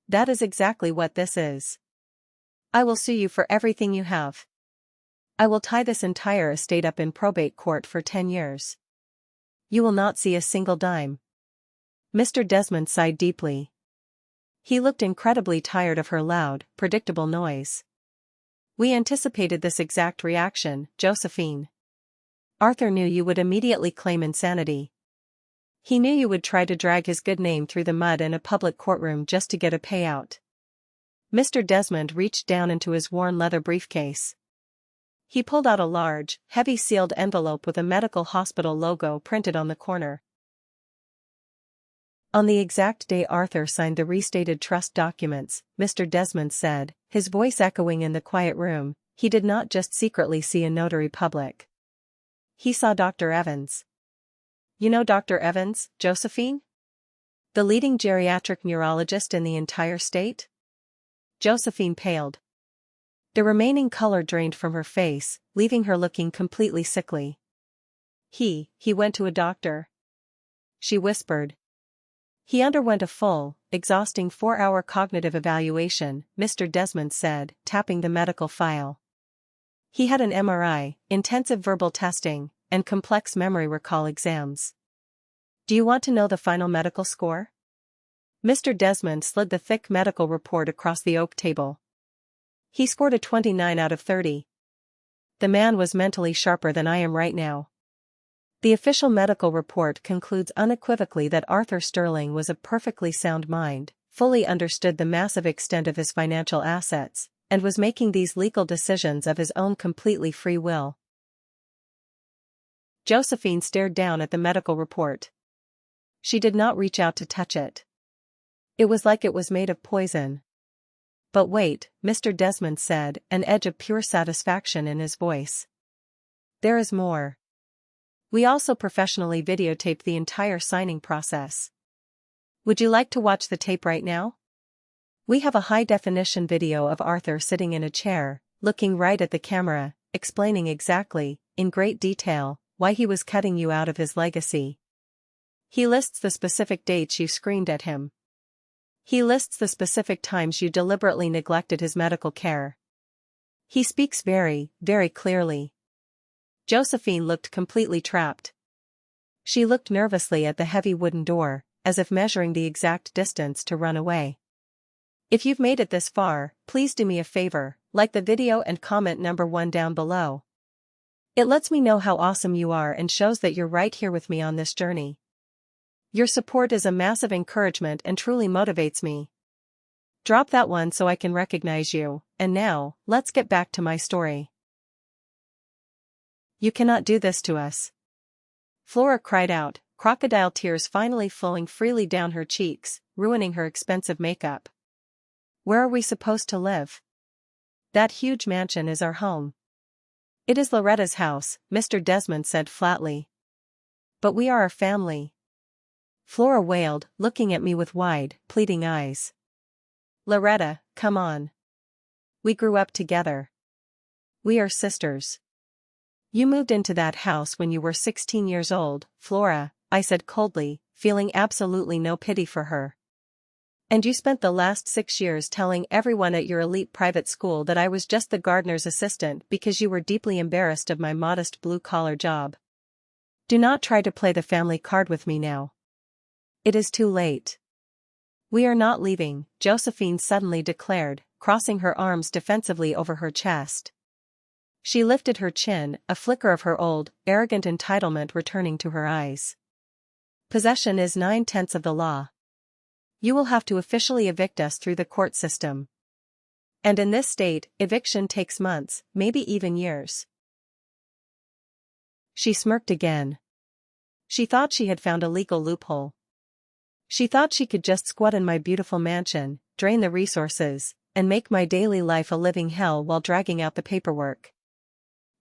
S1: That is exactly what this is. I will sue you for everything you have. I will tie this entire estate up in probate court for 10 years. You will not see a single dime. Mr. Desmond sighed deeply. He looked incredibly tired of her loud, predictable noise. We anticipated this exact reaction, Josephine. Arthur knew you would immediately claim insanity. He knew you would try to drag his good name through the mud in a public courtroom just to get a payout. Mr. Desmond reached down into his worn leather briefcase. He pulled out a large, heavy sealed envelope with a medical hospital logo printed on the corner. On the exact day Arthur signed the restated trust documents, Mr. Desmond said, his voice echoing in the quiet room, he did not just secretly see a notary public. He saw Dr. Evans. You know Dr. Evans, Josephine? The leading geriatric neurologist in the entire state? Josephine paled. The remaining color drained from her face, leaving her looking completely sickly. He went to a doctor. She whispered. He underwent a full, exhausting 4-hour cognitive evaluation, Mr. Desmond said, tapping the medical file. He had an MRI, intensive verbal testing, and complex memory recall exams. Do you want to know the final medical score? Mr. Desmond slid the thick medical report across the oak table. He scored a 29 out of 30. The man was mentally sharper than I am right now. The official medical report concludes unequivocally that Arthur Sterling was of perfectly sound mind, fully understood the massive extent of his financial assets, and was making these legal decisions of his own completely free will. Josephine stared down at the medical report. She did not reach out to touch it. It was like it was made of poison. But wait, Mr. Desmond said, an edge of pure satisfaction in his voice. There is more. We also professionally videotaped the entire signing process. Would you like to watch the tape right now? We have a high-definition video of Arthur sitting in a chair, looking right at the camera, explaining exactly, in great detail, why he was cutting you out of his legacy. He lists the specific dates you screamed at him. He lists the specific times you deliberately neglected his medical care. He speaks very, very clearly. Josephine looked completely trapped. She looked nervously at the heavy wooden door, as if measuring the exact distance to run away. If you've made it this far, please do me a favor, like the video and comment number 1 down below. It lets me know how awesome you are and shows that you're right here with me on this journey. Your support is a massive encouragement and truly motivates me. Drop that one so I can recognize you, and now, let's get back to my story. You cannot do this to us. Flora cried out, crocodile tears finally flowing freely down her cheeks, ruining her expensive makeup. Where are we supposed to live? That huge mansion is our home. It is Loretta's house, Mr. Desmond said flatly. But we are a family. Flora wailed, looking at me with wide, pleading eyes. Loretta, come on. We grew up together. We are sisters. You moved into that house when you were 16 years old, Flora, I said coldly, feeling absolutely no pity for her. And you spent the last 6 years telling everyone at your elite private school that I was just the gardener's assistant because you were deeply embarrassed of my modest blue-collar job. Do not try to play the family card with me now. It is too late. We are not leaving, Josephine suddenly declared, crossing her arms defensively over her chest. She lifted her chin, a flicker of her old, arrogant entitlement returning to her eyes. Possession is 9/10 of the law. You will have to officially evict us through the court system. And in this state, eviction takes months, maybe even years. She smirked again. She thought she had found a legal loophole. She thought she could just squat in my beautiful mansion, drain the resources, and make my daily life a living hell while dragging out the paperwork.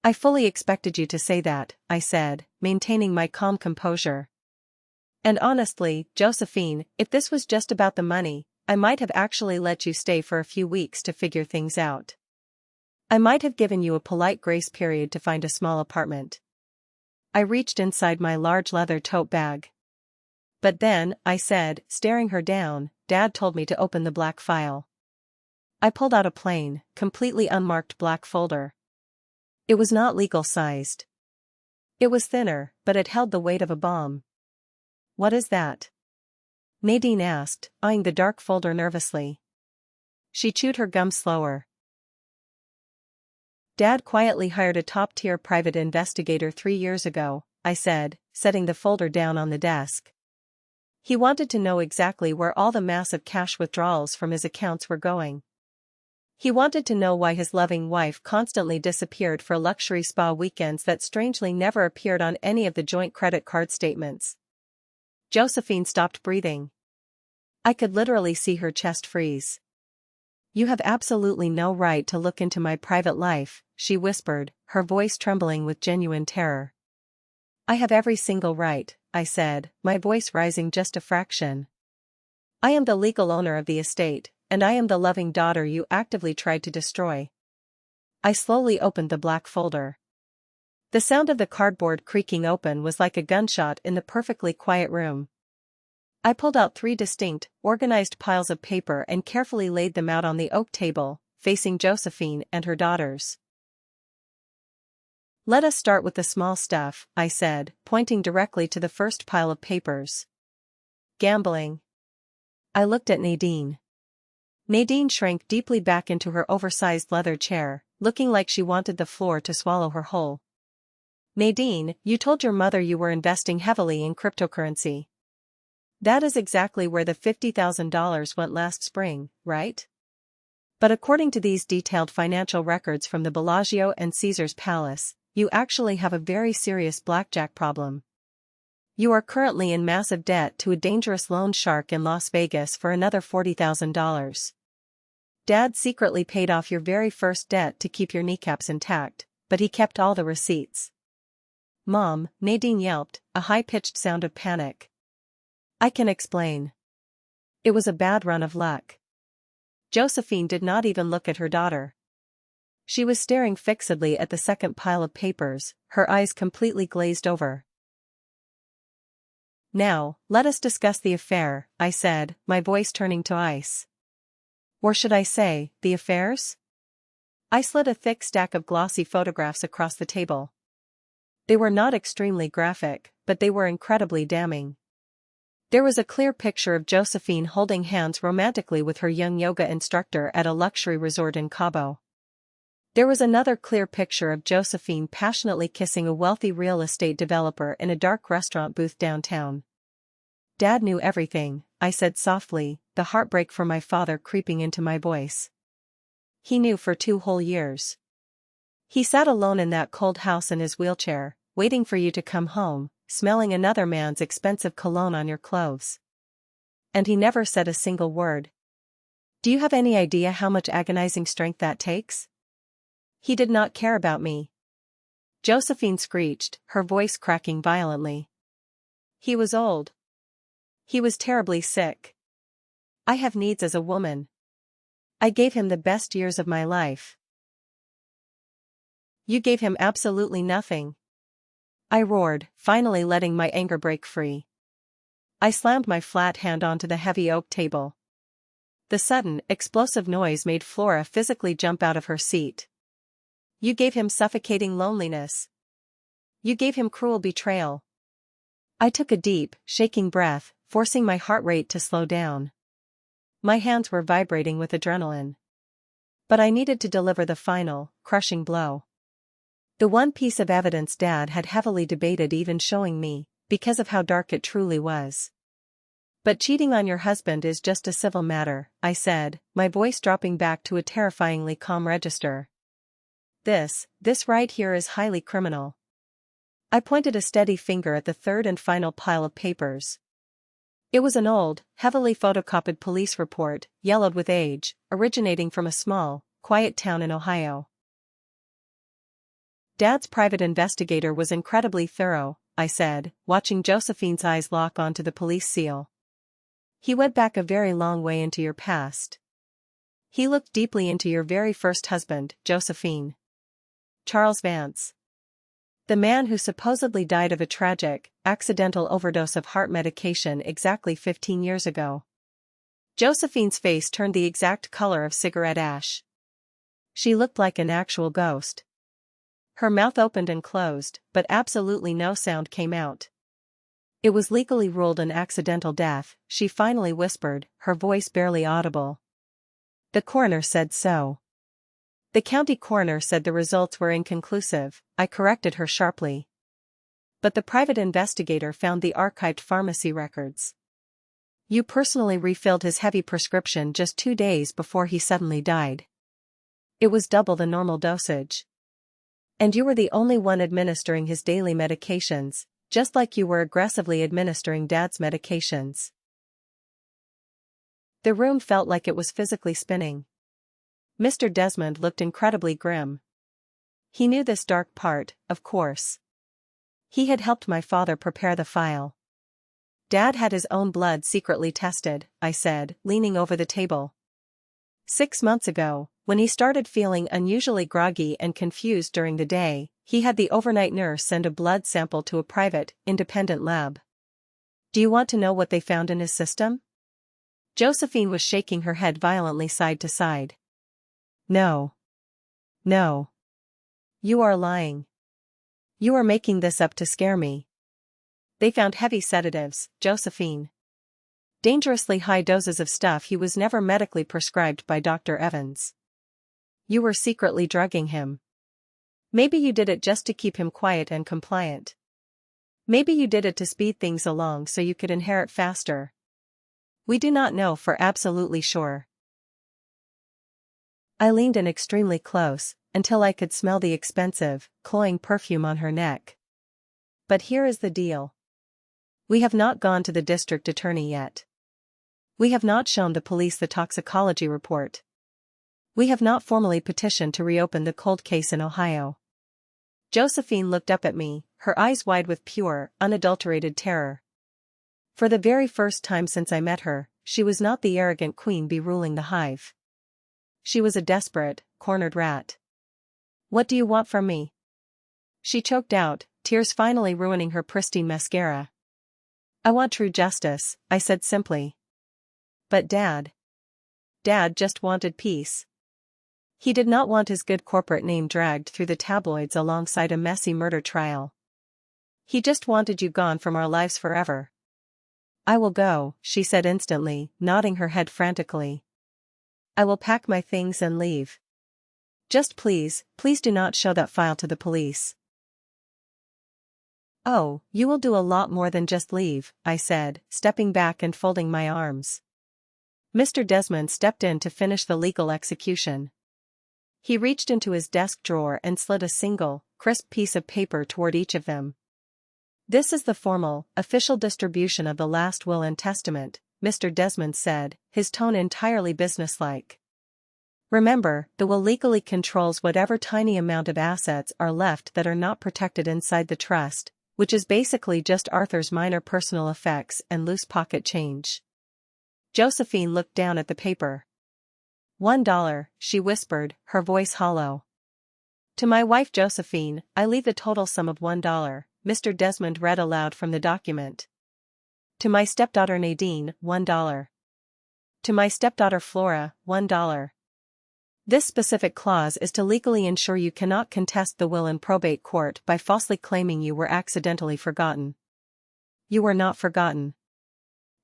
S1: I fully expected you to say that, I said, maintaining my calm composure. And honestly, Josephine, if this was just about the money, I might have actually let you stay for a few weeks to figure things out. I might have given you a polite grace period to find a small apartment. I reached inside my large leather tote bag. But then, I said, staring her down, Dad told me to open the black file. I pulled out a plain, completely unmarked black folder. It was not legal-sized. It was thinner, but it held the weight of a bomb. What is that? Nadine asked, eyeing the dark folder nervously. She chewed her gum slower. Dad quietly hired a top-tier private investigator 3 years ago, I said, setting the folder down on the desk. He wanted to know exactly where all the massive cash withdrawals from his accounts were going. He wanted to know why his loving wife constantly disappeared for luxury spa weekends that strangely never appeared on any of the joint credit card statements. Josephine stopped breathing. I could literally see her chest freeze. You have absolutely no right to look into my private life, she whispered, her voice trembling with genuine terror. I have every single right, I said, my voice rising just a fraction. I am the legal owner of the estate, and I am the loving daughter you actively tried to destroy. I slowly opened the black folder. The sound of the cardboard creaking open was like a gunshot in the perfectly quiet room. I pulled out 3 distinct, organized piles of paper and carefully laid them out on the oak table, facing Josephine and her daughters. Let us start with the small stuff, I said, pointing directly to the first pile of papers. Gambling. I looked at Nadine. Nadine shrank deeply back into her oversized leather chair, looking like she wanted the floor to swallow her whole. Nadine, you told your mother you were investing heavily in cryptocurrency. That is exactly where the $50,000 went last spring, right? But according to these detailed financial records from the Bellagio and Caesar's Palace, you actually have a very serious blackjack problem. You are currently in massive debt to a dangerous loan shark in Las Vegas for another $40,000. Dad secretly paid off your very first debt to keep your kneecaps intact, but he kept all the receipts. Mom, Nadine yelped, a high-pitched sound of panic. I can explain. It was a bad run of luck. Josephine did not even look at her daughter. She was staring fixedly at the second pile of papers, her eyes completely glazed over. Now, let us discuss the affair, I said, my voice turning to ice. Or should I say, the affairs? I slid a thick stack of glossy photographs across the table. They were not extremely graphic, but they were incredibly damning. There was a clear picture of Josephine holding hands romantically with her young yoga instructor at a luxury resort in Cabo. There was another clear picture of Josephine passionately kissing a wealthy real estate developer in a dark restaurant booth downtown. Dad knew everything, I said softly, the heartbreak for my father creeping into my voice. He knew for 2 whole years. He sat alone in that cold house in his wheelchair, waiting for you to come home, smelling another man's expensive cologne on your clothes. And he never said a single word. Do you have any idea how much agonizing strength that takes? He did not care about me. Josephine screeched, her voice cracking violently. He was old. He was terribly sick. I have needs as a woman. I gave him the best years of my life. You gave him absolutely nothing. I roared, finally letting my anger break free. I slammed my flat hand onto the heavy oak table. The sudden, explosive noise made Flora physically jump out of her seat. You gave him suffocating loneliness. You gave him cruel betrayal. I took a deep, shaking breath, forcing my heart rate to slow down. My hands were vibrating with adrenaline. But I needed to deliver the final, crushing blow. The one piece of evidence Dad had heavily debated even showing me, because of how dark it truly was. But cheating on your husband is just a civil matter, I said, my voice dropping back to a terrifyingly calm register. This right here is highly criminal. I pointed a steady finger at the third and final pile of papers. It was an old, heavily photocopied police report, yellowed with age, originating from a small, quiet town in Ohio. Dad's private investigator was incredibly thorough, I said, watching Josephine's eyes lock onto the police seal. He went back a very long way into your past. He looked deeply into your very first husband, Josephine. Charles Vance. The man who supposedly died of a tragic, accidental overdose of heart medication exactly 15 years ago. Josephine's face turned the exact color of cigarette ash. She looked like an actual ghost. Her mouth opened and closed, but absolutely no sound came out. It was legally ruled an accidental death, she finally whispered, her voice barely audible. The coroner said so. The county coroner said the results were inconclusive, I corrected her sharply. But the private investigator found the archived pharmacy records. You personally refilled his heavy prescription just 2 days before he suddenly died. It was double the normal dosage. And you were the only one administering his daily medications, just like you were aggressively administering Dad's medications. The room felt like it was physically spinning. Mr. Desmond looked incredibly grim. He knew this dark part, of course. He had helped my father prepare the file. Dad had his own blood secretly tested, I said, leaning over the table. 6 months ago, when he started feeling unusually groggy and confused during the day, he had the overnight nurse send a blood sample to a private, independent lab. Do you want to know what they found in his system? Josephine was shaking her head violently side to side. No. No. You are lying. You are making this up to scare me. They found heavy sedatives, Josephine. Dangerously high doses of stuff he was never medically prescribed by Dr. Evans. You were secretly drugging him. Maybe you did it just to keep him quiet and compliant. Maybe you did it to speed things along so you could inherit faster. We do not know for absolutely sure. I leaned in extremely close, until I could smell the expensive, cloying perfume on her neck. But here is the deal. We have not gone to the district attorney yet. We have not shown the police the toxicology report. We have not formally petitioned to reopen the cold case in Ohio. Josephine looked up at me, her eyes wide with pure, unadulterated terror. For the very first time since I met her, she was not the arrogant queen bee ruling the hive. She was a desperate, cornered rat. What do you want from me? She choked out, tears finally ruining her pristine mascara. I want true justice, I said simply. But Dad just wanted peace. He did not want his good corporate name dragged through the tabloids alongside a messy murder trial. He just wanted you gone from our lives forever. I will go, she said instantly, nodding her head frantically. I will pack my things and leave. Just please do not show that file to the police. Oh, you will do a lot more than just leave, I said, stepping back and folding my arms. Mr. Desmond stepped in to finish the legal execution. He reached into his desk drawer and slid a single, crisp piece of paper toward each of them. "This is the formal, official distribution of the last will and testament," Mr. Desmond said, his tone entirely businesslike. "Remember, the will legally controls whatever tiny amount of assets are left that are not protected inside the trust, which is basically just Arthur's minor personal effects and loose pocket change." Josephine looked down at the paper. $1, she whispered, her voice hollow. "To my wife Josephine, I leave the total sum of $1, Mr. Desmond read aloud from the document. "To my stepdaughter Nadine, $1. To my stepdaughter Flora, $1. This specific clause is to legally ensure you cannot contest the will in probate court by falsely claiming you were accidentally forgotten. You were not forgotten.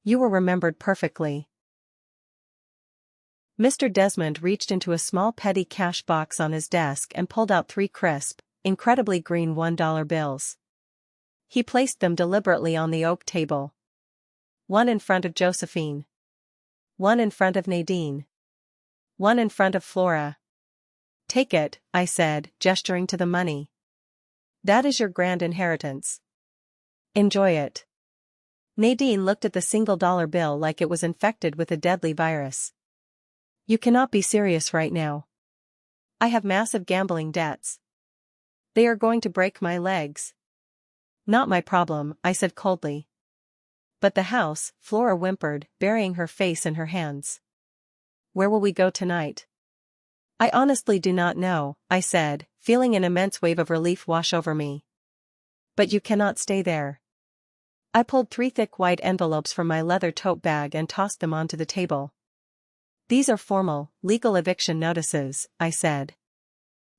S1: You were remembered perfectly." Mr. Desmond reached into a small petty cash box on his desk and pulled out 3 crisp, incredibly green $1 bills. He placed them deliberately on the oak table. One in front of Josephine. One in front of Nadine. One in front of Flora. "Take it," I said, gesturing to the money. "That is your grand inheritance. Enjoy it." Nadine looked at the single dollar bill like it was infected with a deadly virus. "You cannot be serious right now. I have massive gambling debts. They are going to break my legs." "Not my problem," I said coldly. "But the house," Flora whimpered, burying her face in her hands. "Where will we go tonight?" "I honestly do not know," I said, feeling an immense wave of relief wash over me. "But you cannot stay there." I pulled 3 thick white envelopes from my leather tote bag and tossed them onto the table. "These are formal, legal eviction notices," I said.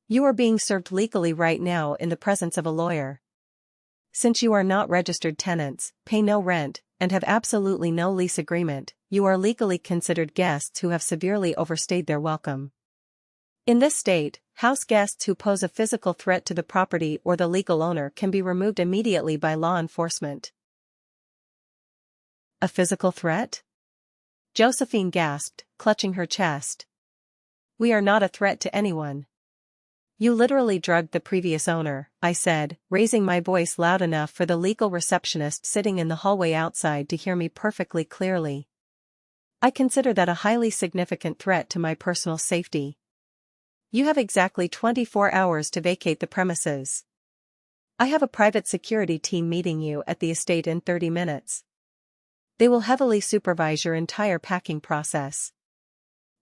S1: "You are being served legally right now in the presence of a lawyer. Since you are not registered tenants, pay no rent, and have absolutely no lease agreement, you are legally considered guests who have severely overstayed their welcome. In this state, house guests who pose a physical threat to the property or the legal owner can be removed immediately by law enforcement." "A physical threat?" Josephine gasped, clutching her chest. "We are not a threat to anyone. You literally drugged the previous owner," I said, raising my voice loud enough for the legal receptionist sitting in the hallway outside to hear me perfectly clearly. "I consider that a highly significant threat to my personal safety. You have exactly 24 hours to vacate the premises. I have a private security team meeting you at the estate in 30 minutes. They will heavily supervise your entire packing process.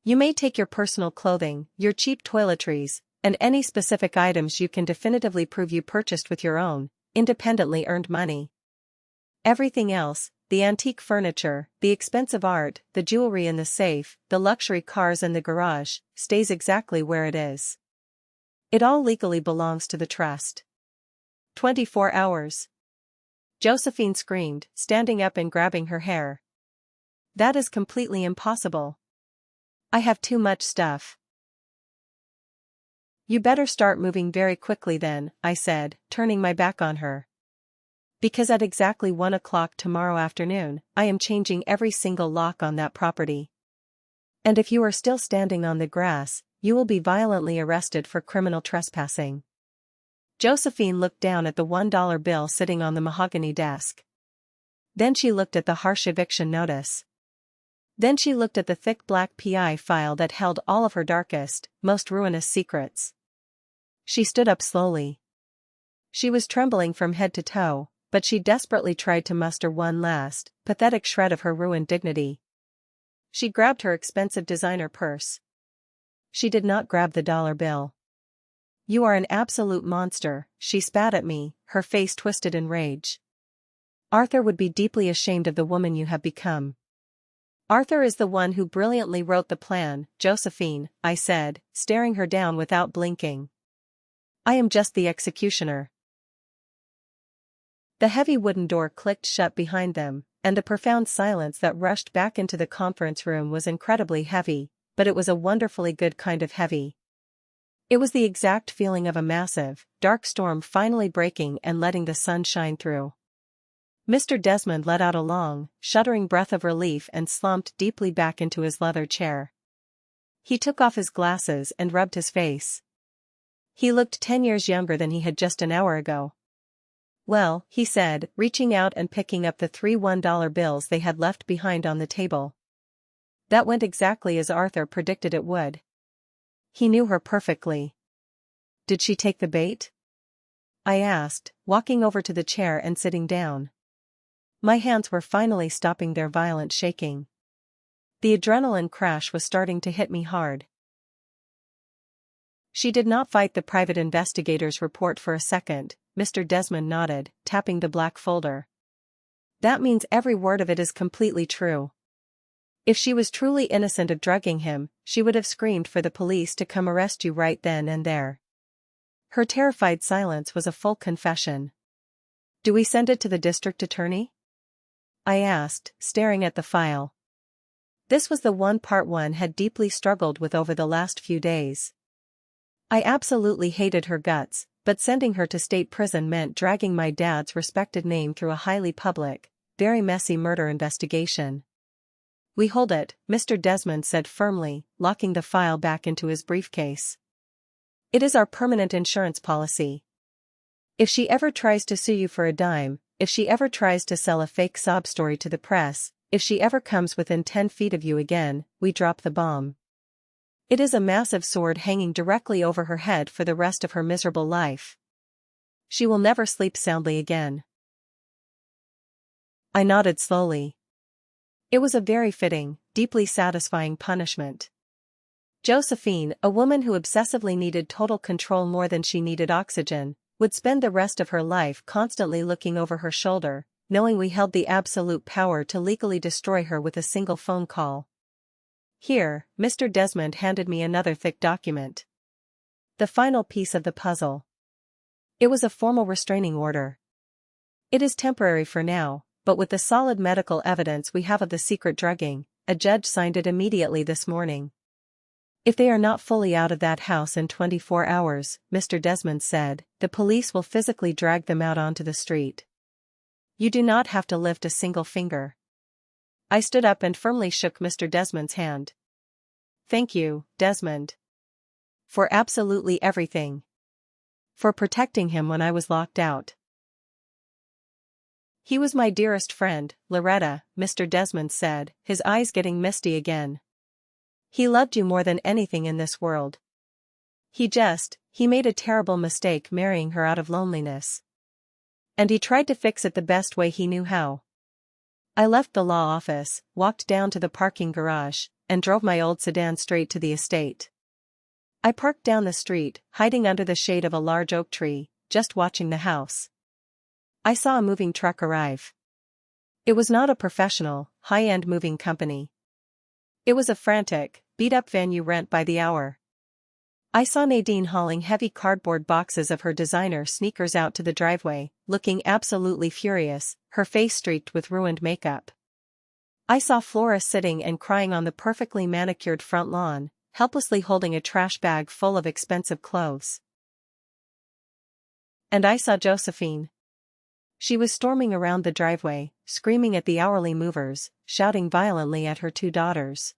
S1: You may take your personal clothing, your cheap toiletries, and any specific items you can definitively prove you purchased with your own, independently earned money. Everything else, the antique furniture, the expensive art, the jewelry in the safe, the luxury cars in the garage, stays exactly where it is. It all legally belongs to the trust." 24 hours. Josephine screamed, standing up and grabbing her hair. "That is completely impossible. I have too much stuff." "You better start moving very quickly then," I said, turning my back on her. "Because at exactly 1 o'clock tomorrow afternoon, I am changing every single lock on that property. And if you are still standing on the grass, you will be violently arrested for criminal trespassing." Josephine looked down at the $1 bill sitting on the mahogany desk. Then she looked at the harsh eviction notice. Then she looked at the thick black PI file that held all of her darkest, most ruinous secrets. She stood up slowly. She was trembling from head to toe, but she desperately tried to muster one last, pathetic shred of her ruined dignity. She grabbed her expensive designer purse. She did not grab the dollar bill. "You are an absolute monster," she spat at me, her face twisted in rage. "Arthur would be deeply ashamed of the woman you have become." "Arthur is the one who brilliantly wrote the plan, Josephine," I said, staring her down without blinking. "I am just the executioner." The heavy wooden door clicked shut behind them, and the profound silence that rushed back into the conference room was incredibly heavy, but it was a wonderfully good kind of heavy. It was the exact feeling of a massive, dark storm finally breaking and letting the sun shine through. Mr. Desmond let out a long, shuddering breath of relief and slumped deeply back into his leather chair. He took off his glasses and rubbed his face. He looked 10 years younger than he had just an hour ago. "Well," he said, reaching out and picking up the 3 $1 bills they had left behind on the table. "That went exactly as Arthur predicted it would. He knew her perfectly." "Did she take the bait?" I asked, walking over to the chair and sitting down. My hands were finally stopping their violent shaking. The adrenaline crash was starting to hit me hard. "She did not fight the private investigator's report for a second," Mr. Desmond nodded, tapping the black folder. "That means every word of it is completely true. If she was truly innocent of drugging him, she would have screamed for the police to come arrest you right then and there." Her terrified silence was a full confession. "Do we send it to the district attorney?" I asked, staring at the file. This was the one part one had deeply struggled with over the last few days. I absolutely hated her guts, but sending her to state prison meant dragging my dad's respected name through a highly public, very messy murder investigation. "We hold it," Mr. Desmond said firmly, locking the file back into his briefcase. "It is our permanent insurance policy. If she ever tries to sue you for a dime, if she ever tries to sell a fake sob story to the press, if she ever comes within 10 feet of you again, we drop the bomb. It is a massive sword hanging directly over her head for the rest of her miserable life. She will never sleep soundly again." I nodded slowly. It was a very fitting, deeply satisfying punishment. Josephine, a woman who obsessively needed total control more than she needed oxygen, would spend the rest of her life constantly looking over her shoulder, knowing we held the absolute power to legally destroy her with a single phone call. Here, Mr. Desmond handed me another thick document. The final piece of the puzzle. It was a formal restraining order. "It is temporary for now, but with the solid medical evidence we have of the secret drugging, a judge signed it immediately this morning. If they are not fully out of that house in 24 hours, Mr. Desmond said, the police will physically drag them out onto the street. You do not have to lift a single finger." I stood up and firmly shook Mr. Desmond's hand. "Thank you, Desmond. For absolutely everything. For protecting him when I was locked out." "He was my dearest friend, Loretta," Mr. Desmond said, his eyes getting misty again. "He loved you more than anything in this world. He made a terrible mistake marrying her out of loneliness. And he tried to fix it the best way he knew how." I left the law office, walked down to the parking garage, and drove my old sedan straight to the estate. I parked down the street, hiding under the shade of a large oak tree, just watching the house. I saw a moving truck arrive. It was not a professional, high-end moving company. It was a frantic, beat-up van you rent by the hour. I saw Nadine hauling heavy cardboard boxes of her designer sneakers out to the driveway, looking absolutely furious, her face streaked with ruined makeup. I saw Flora sitting and crying on the perfectly manicured front lawn, helplessly holding a trash bag full of expensive clothes. And I saw Josephine. She was storming around the driveway, screaming at the hourly movers, shouting violently at her 2 daughters.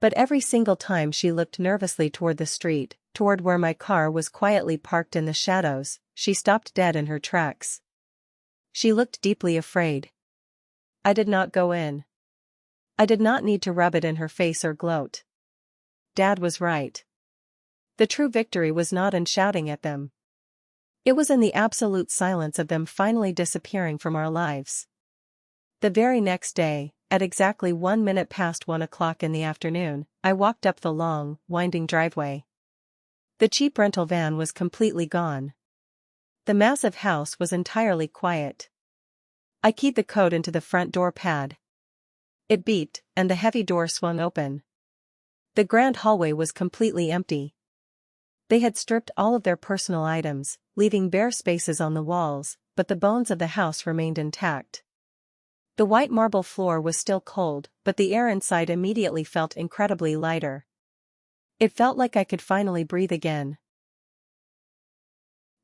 S1: But every single time she looked nervously toward the street, toward where my car was quietly parked in the shadows, she stopped dead in her tracks. She looked deeply afraid. I did not go in. I did not need to rub it in her face or gloat. Dad was right. The true victory was not in shouting at them. It was in the absolute silence of them finally disappearing from our lives. The very next day, at exactly 1 minute past 1 o'clock in the afternoon, I walked up the long, winding driveway. The cheap rental van was completely gone. The massive house was entirely quiet. I keyed the code into the front door pad. It beeped, and the heavy door swung open. The grand hallway was completely empty. They had stripped all of their personal items, leaving bare spaces on the walls, but the bones of the house remained intact. The white marble floor was still cold, but the air inside immediately felt incredibly lighter. It felt like I could finally breathe again.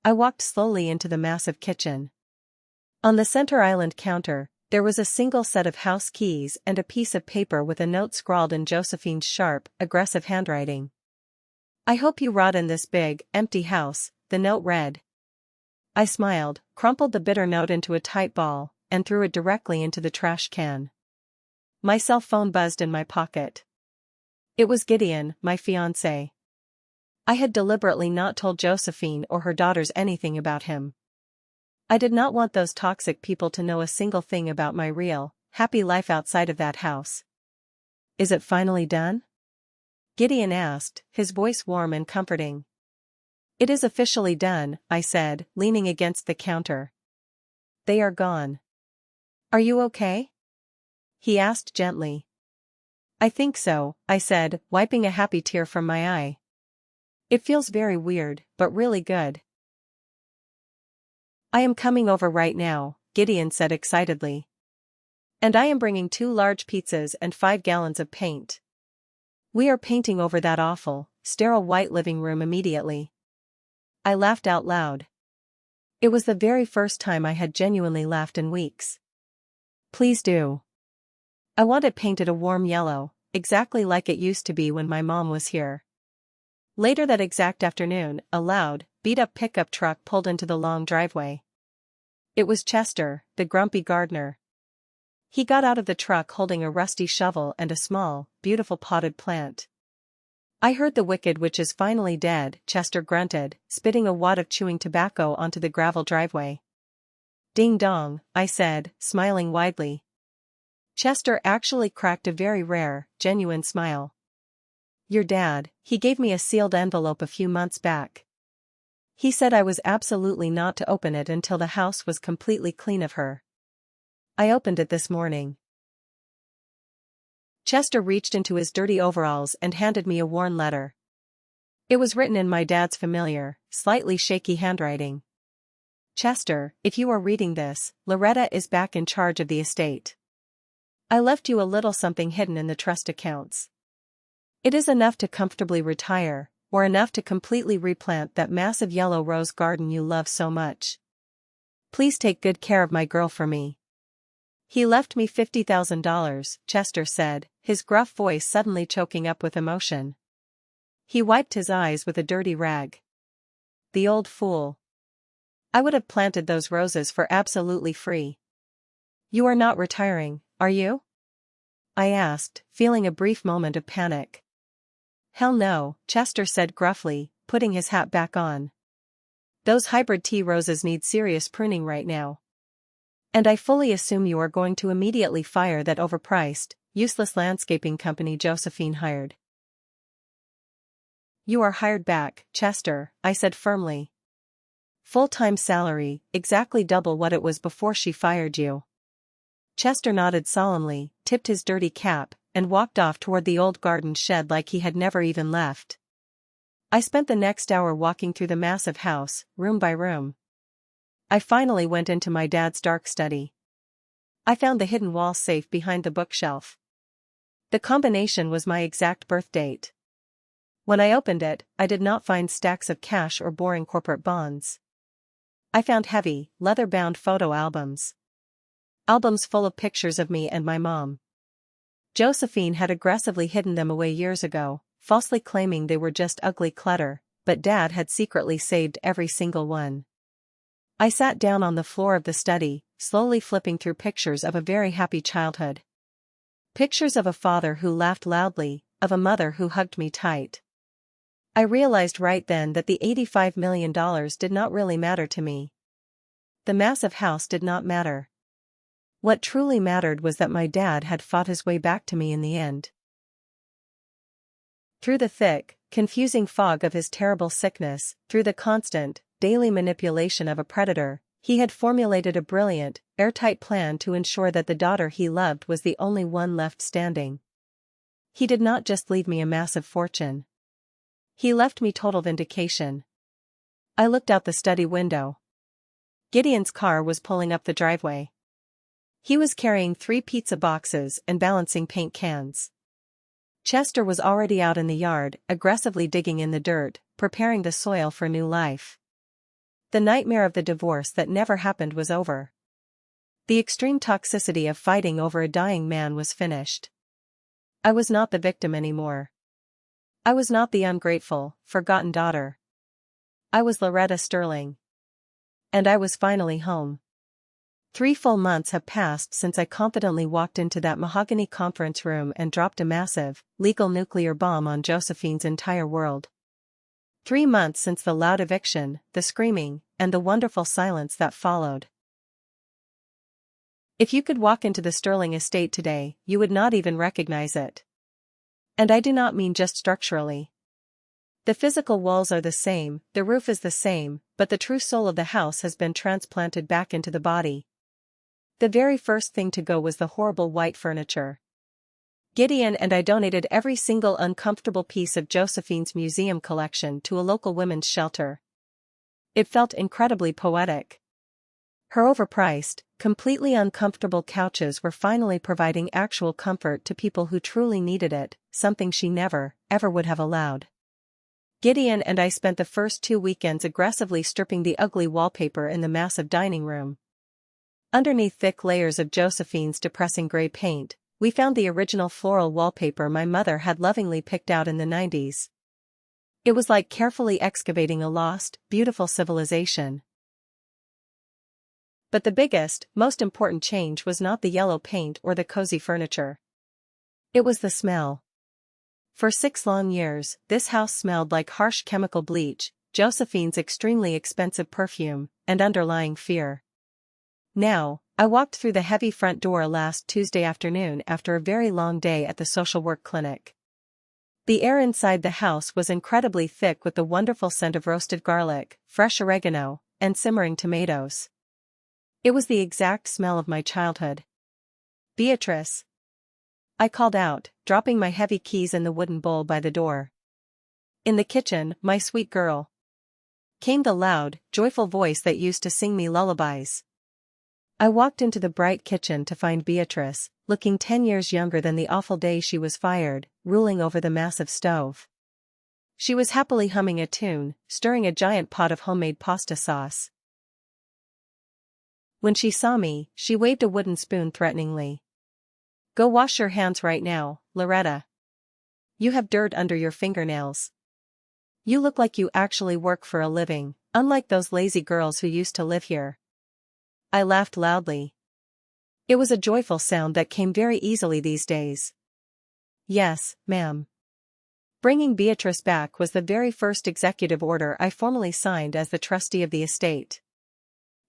S1: I walked slowly into the massive kitchen. On the center island counter, there was a single set of house keys and a piece of paper with a note scrawled in Josephine's sharp, aggressive handwriting. "I hope you rot in this big, empty house," the note read. I smiled, crumpled the bitter note into a tight ball, and threw it directly into the trash can. My cell phone buzzed in my pocket. It was Gideon, my fiancé. I had deliberately not told Josephine or her daughters anything about him. I did not want those toxic people to know a single thing about my real, happy life outside of that house. "Is it finally done?" Gideon asked, his voice warm and comforting. "It is officially done," I said, leaning against the counter. "They are gone." "Are you okay?" he asked gently. "I think so," I said, wiping a happy tear from my eye. "It feels very weird, but really good." "I am coming over right now," Gideon said excitedly. "And I am bringing 2 large pizzas and 5 gallons of paint. We are painting over that awful, sterile white living room immediately." I laughed out loud. It was the very first time I had genuinely laughed in weeks. "Please do. I want it painted a warm yellow, exactly like it used to be when my mom was here." Later that exact afternoon, a loud, beat-up pickup truck pulled into the long driveway. It was Chester, the grumpy gardener. He got out of the truck holding a rusty shovel and a small, beautiful potted plant. "I heard the Wicked Witch is finally dead," Chester grunted, spitting a wad of chewing tobacco onto the gravel driveway. "Ding dong," I said, smiling widely. Chester actually cracked a very rare, genuine smile. "Your dad, he gave me a sealed envelope a few months back. He said I was absolutely not to open it until the house was completely clean of her. I opened it this morning." Chester reached into his dirty overalls and handed me a worn letter. It was written in my dad's familiar, slightly shaky handwriting. "Chester, if you are reading this, Loretta is back in charge of the estate. I left you a little something hidden in the trust accounts. It is enough to comfortably retire, or enough to completely replant that massive yellow rose garden you love so much. Please take good care of my girl for me." "He left me $50,000, Chester said, his gruff voice suddenly choking up with emotion. He wiped his eyes with a dirty rag. "The old fool. I would have planted those roses for absolutely free." "You are not retiring, are you?" I asked, feeling a brief moment of panic. "Hell no," Chester said gruffly, putting his hat back on. "Those hybrid tea roses need serious pruning right now. And I fully assume you are going to immediately fire that overpriced, useless landscaping company Josephine hired." "You are hired back, Chester," I said firmly. "Full-time salary, exactly double what it was before she fired you." Chester nodded solemnly, tipped his dirty cap, and walked off toward the old garden shed like he had never even left. I spent the next hour walking through the massive house, room by room. I finally went into my dad's dark study. I found the hidden wall safe behind the bookshelf. The combination was my exact birth date. When I opened it, I did not find stacks of cash or boring corporate bonds. I found heavy, leather-bound photo albums. Albums full of pictures of me and my mom. Josephine had aggressively hidden them away years ago, falsely claiming they were just ugly clutter, but Dad had secretly saved every single one. I sat down on the floor of the study, slowly flipping through pictures of a very happy childhood. Pictures of a father who laughed loudly, of a mother who hugged me tight. I realized right then that the $85 million did not really matter to me. The massive house did not matter. What truly mattered was that my dad had fought his way back to me in the end. Through the thick, confusing fog of his terrible sickness, through the constant, daily manipulation of a predator, he had formulated a brilliant, airtight plan to ensure that the daughter he loved was the only one left standing. He did not just leave me a massive fortune. He left me total vindication. I looked out the study window. Gideon's car was pulling up the driveway. He was carrying 3 pizza boxes and balancing paint cans. Chester was already out in the yard, aggressively digging in the dirt, preparing the soil for new life. The nightmare of the divorce that never happened was over. The extreme toxicity of fighting over a dying man was finished. I was not the victim anymore. I was not the ungrateful, forgotten daughter. I was Loretta Sterling. And I was finally home. 3 full months have passed since I confidently walked into that mahogany conference room and dropped a massive, legal nuclear bomb on Josephine's entire world. 3 months since the loud eviction, the screaming, and the wonderful silence that followed. If you could walk into the Sterling estate today, you would not even recognize it. And I do not mean just structurally. The physical walls are the same, the roof is the same, but the true soul of the house has been transplanted back into the body. The very first thing to go was the horrible white furniture. Gideon and I donated every single uncomfortable piece of Josephine's museum collection to a local women's shelter. It felt incredibly poetic. Her overpriced, completely uncomfortable couches were finally providing actual comfort to people who truly needed it, something she never, ever would have allowed. Gideon and I spent the first 2 weekends aggressively stripping the ugly wallpaper in the massive dining room. Underneath thick layers of Josephine's depressing gray paint, we found the original floral wallpaper my mother had lovingly picked out in the 90s. It was like carefully excavating a lost, beautiful civilization. But the biggest, most important change was not the yellow paint or the cozy furniture. It was the smell. For 6 long years, this house smelled like harsh chemical bleach, Josephine's extremely expensive perfume, and underlying fear. Now, I walked through the heavy front door last Tuesday afternoon after a very long day at the social work clinic. The air inside the house was incredibly thick with the wonderful scent of roasted garlic, fresh oregano, and simmering tomatoes. It was the exact smell of my childhood. Beatrice. I called out, dropping my heavy keys in the wooden bowl by the door. In the kitchen, my sweet girl. Came the loud, joyful voice that used to sing me lullabies. I walked into the bright kitchen to find Beatrice, looking 10 years younger than the awful day she was fired, ruling over the massive stove. She was happily humming a tune, stirring a giant pot of homemade pasta sauce. When she saw me, she waved a wooden spoon threateningly. Go wash your hands right now, Loretta. You have dirt under your fingernails. You look like you actually work for a living, unlike those lazy girls who used to live here. I laughed loudly. It was a joyful sound that came very easily these days. Yes, ma'am. Bringing Beatrice back was the very first executive order I formally signed as the trustee of the estate.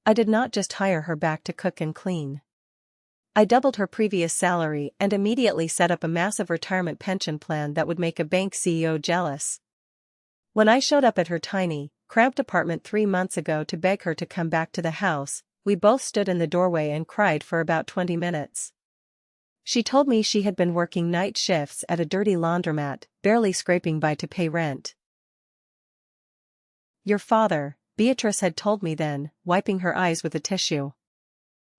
S1: I did not just hire her back to cook and clean. I doubled her previous salary and immediately set up a massive retirement pension plan that would make a bank CEO jealous. When I showed up at her tiny, cramped apartment 3 months ago to beg her to come back to the house, we both stood in the doorway and cried for about 20 minutes. She told me she had been working night shifts at a dirty laundromat, barely scraping by to pay rent. Your father, Beatrice had told me then, wiping her eyes with a tissue.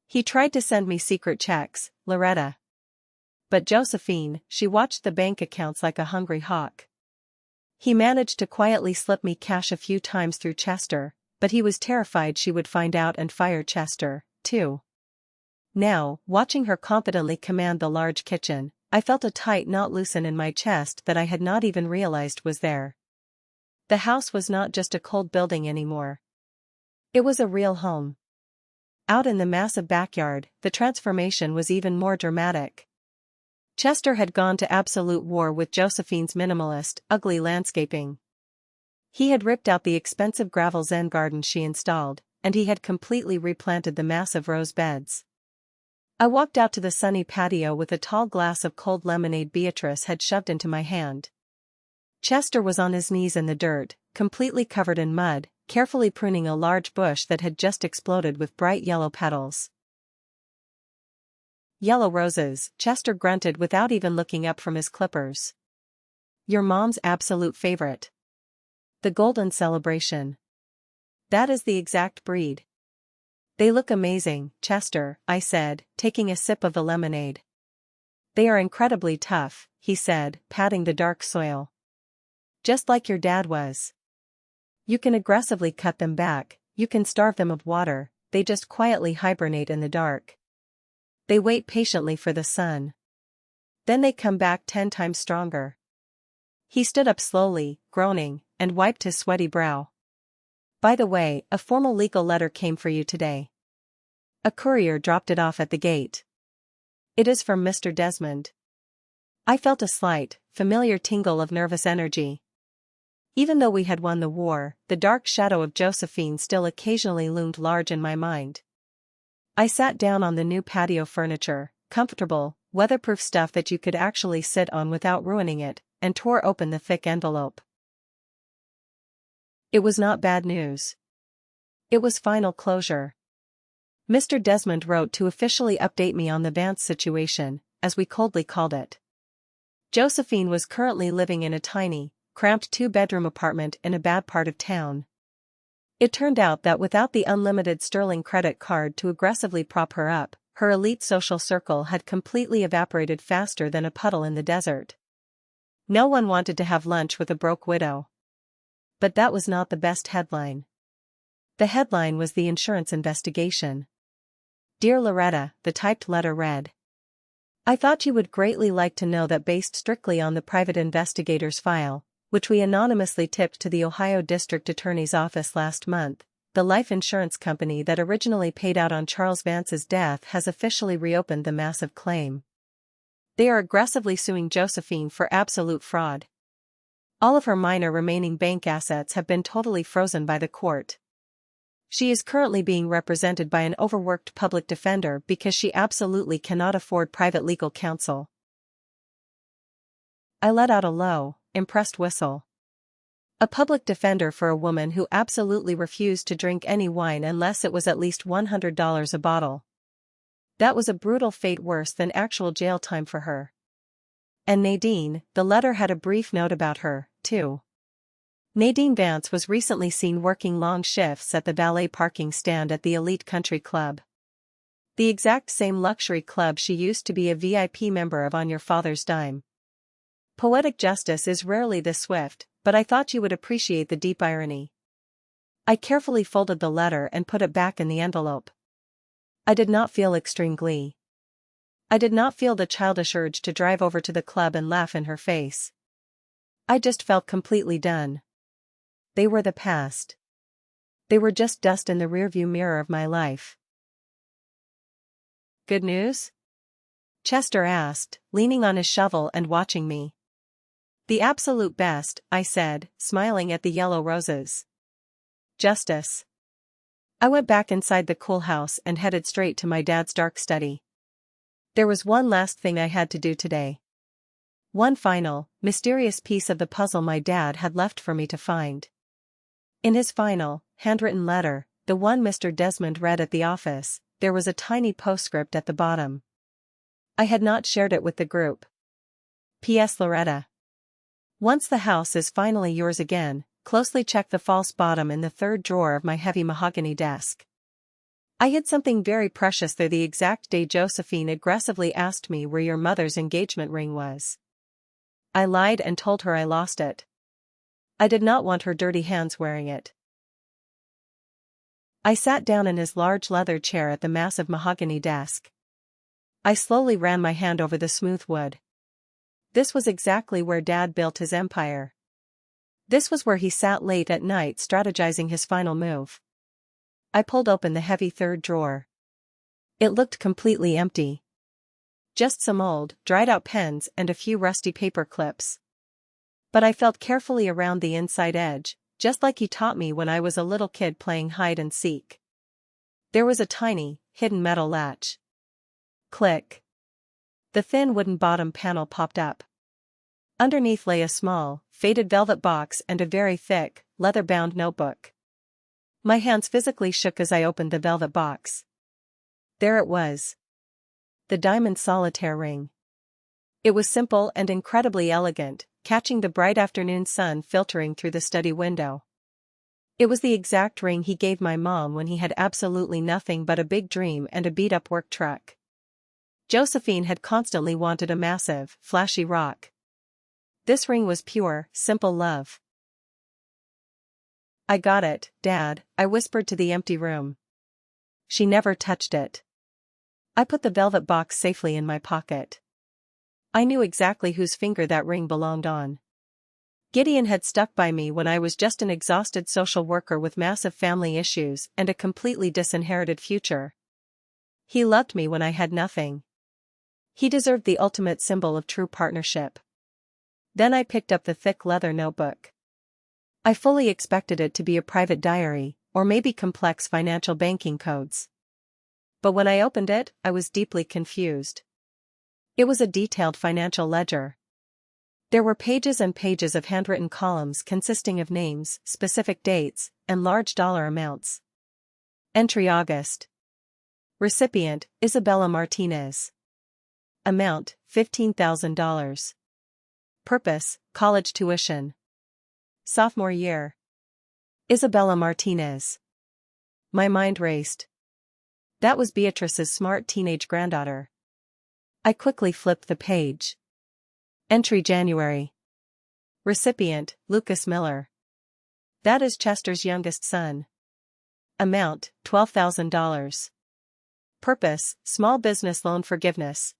S1: He tried to send me secret checks, Loretta. But Josephine, she watched the bank accounts like a hungry hawk. He managed to quietly slip me cash a few times through Chester, but he was terrified she would find out and fire Chester, too. Now, watching her confidently command the large kitchen, I felt a tight knot loosen in my chest that I had not even realized was there. The house was not just a cold building anymore. It was a real home. Out in the massive backyard, the transformation was even more dramatic. Chester had gone to absolute war with Josephine's minimalist, ugly landscaping. He had ripped out the expensive gravel Zen garden she installed, and he had completely replanted the massive rose beds. I walked out to the sunny patio with a tall glass of cold lemonade Beatrice had shoved into my hand. Chester was on his knees in the dirt, completely covered in mud, carefully pruning a large bush that had just exploded with bright yellow petals. Yellow roses, Chester grunted without even looking up from his clippers. Your mom's absolute favorite. The Golden Celebration. That is the exact breed. They look amazing, Chester, I said, taking a sip of the lemonade. They are incredibly tough, he said, patting the dark soil. Just like your dad was. You can aggressively cut them back, you can starve them of water, they just quietly hibernate in the dark. They wait patiently for the sun. Then they come back 10 times stronger. He stood up slowly, groaning, and wiped his sweaty brow. By the way, a formal legal letter came for you today. A courier dropped it off at the gate. It is from Mr. Desmond. I felt a slight, familiar tingle of nervous energy. Even though we had won the war, the dark shadow of Josephine still occasionally loomed large in my mind. I sat down on the new patio furniture, comfortable, weatherproof stuff that you could actually sit on without ruining it, and tore open the thick envelope. It was not bad news. It was final closure. Mr. Desmond wrote to officially update me on the Vance situation, as we coldly called it. Josephine was currently living in a tiny, cramped 2-bedroom apartment in a bad part of town. It turned out that without the unlimited sterling credit card to aggressively prop her up, her elite social circle had completely evaporated faster than a puddle in the desert. No one wanted to have lunch with a broke widow. But that was not the best headline. The headline was the insurance investigation. Dear Loretta, the typed letter read. I thought you would greatly like to know that based strictly on the private investigator's file, which we anonymously tipped to the Ohio District Attorney's Office last month, the life insurance company that originally paid out on Charles Vance's death has officially reopened the massive claim. They are aggressively suing Josephine for absolute fraud. All of her minor remaining bank assets have been totally frozen by the court. She is currently being represented by an overworked public defender because she absolutely cannot afford private legal counsel. I let out a low, impressed whistle. A public defender for a woman who absolutely refused to drink any wine unless it was at least $100 a bottle. That was a brutal fate, worse than actual jail time for her. And Nadine, the letter had a brief note about her, too. Nadine Vance was recently seen working long shifts at the valet parking stand at the elite country club. The exact same luxury club she used to be a VIP member of on your father's dime. Poetic justice is rarely this swift, but I thought you would appreciate the deep irony. I carefully folded the letter and put it back in the envelope. I did not feel extreme glee. I did not feel the childish urge to drive over to the club and laugh in her face. I just felt completely done. They were the past. They were just dust in the rearview mirror of my life. Good news? Chester asked, leaning on his shovel and watching me. The absolute best, I said, smiling at the yellow roses. Justice. I went back inside the cool house and headed straight to my dad's dark study. There was one last thing I had to do today. One final, mysterious piece of the puzzle my dad had left for me to find. In his final, handwritten letter, the one Mr. Desmond read at the office, there was a tiny postscript at the bottom. I had not shared it with the group. P.S. Loretta. Once the house is finally yours again, closely check the false bottom in the third drawer of my heavy mahogany desk. I hid something very precious there the exact day Josephine aggressively asked me where your mother's engagement ring was. I lied and told her I lost it. I did not want her dirty hands wearing it. I sat down in his large leather chair at the massive mahogany desk. I slowly ran my hand over the smooth wood. This was exactly where Dad built his empire. This was where he sat late at night strategizing his final move. I pulled open the heavy third drawer. It looked completely empty. Just some old, dried-out pens and a few rusty paper clips. But I felt carefully around the inside edge, just like he taught me when I was a little kid playing hide and seek. There was a tiny, hidden metal latch. Click. The thin wooden bottom panel popped up. Underneath lay a small, faded velvet box and a very thick, leather-bound notebook. My hands physically shook as I opened the velvet box. There it was. The diamond solitaire ring. It was simple and incredibly elegant, catching the bright afternoon sun filtering through the study window. It was the exact ring he gave my mom when he had absolutely nothing but a big dream and a beat-up work truck. Josephine had constantly wanted a massive, flashy rock. This ring was pure, simple love. I got it, Dad, I whispered to the empty room. She never touched it. I put the velvet box safely in my pocket. I knew exactly whose finger that ring belonged on. Gideon had stuck by me when I was just an exhausted social worker with massive family issues and a completely disinherited future. He loved me when I had nothing. He deserved the ultimate symbol of true partnership. Then I picked up the thick leather notebook. I fully expected it to be a private diary, or maybe complex financial banking codes. But when I opened it, I was deeply confused. It was a detailed financial ledger. There were pages and pages of handwritten columns consisting of names, specific dates, and large dollar amounts. Entry August. Recipient, Isabella Martinez. Amount, $15,000. Purpose, college tuition. Sophomore year. Isabella Martinez. My mind raced. That was Beatrice's smart teenage granddaughter. I quickly flipped the page. Entry January. Recipient, Lucas Miller. That is Chester's youngest son. Amount, $12,000. Purpose, small business loan forgiveness.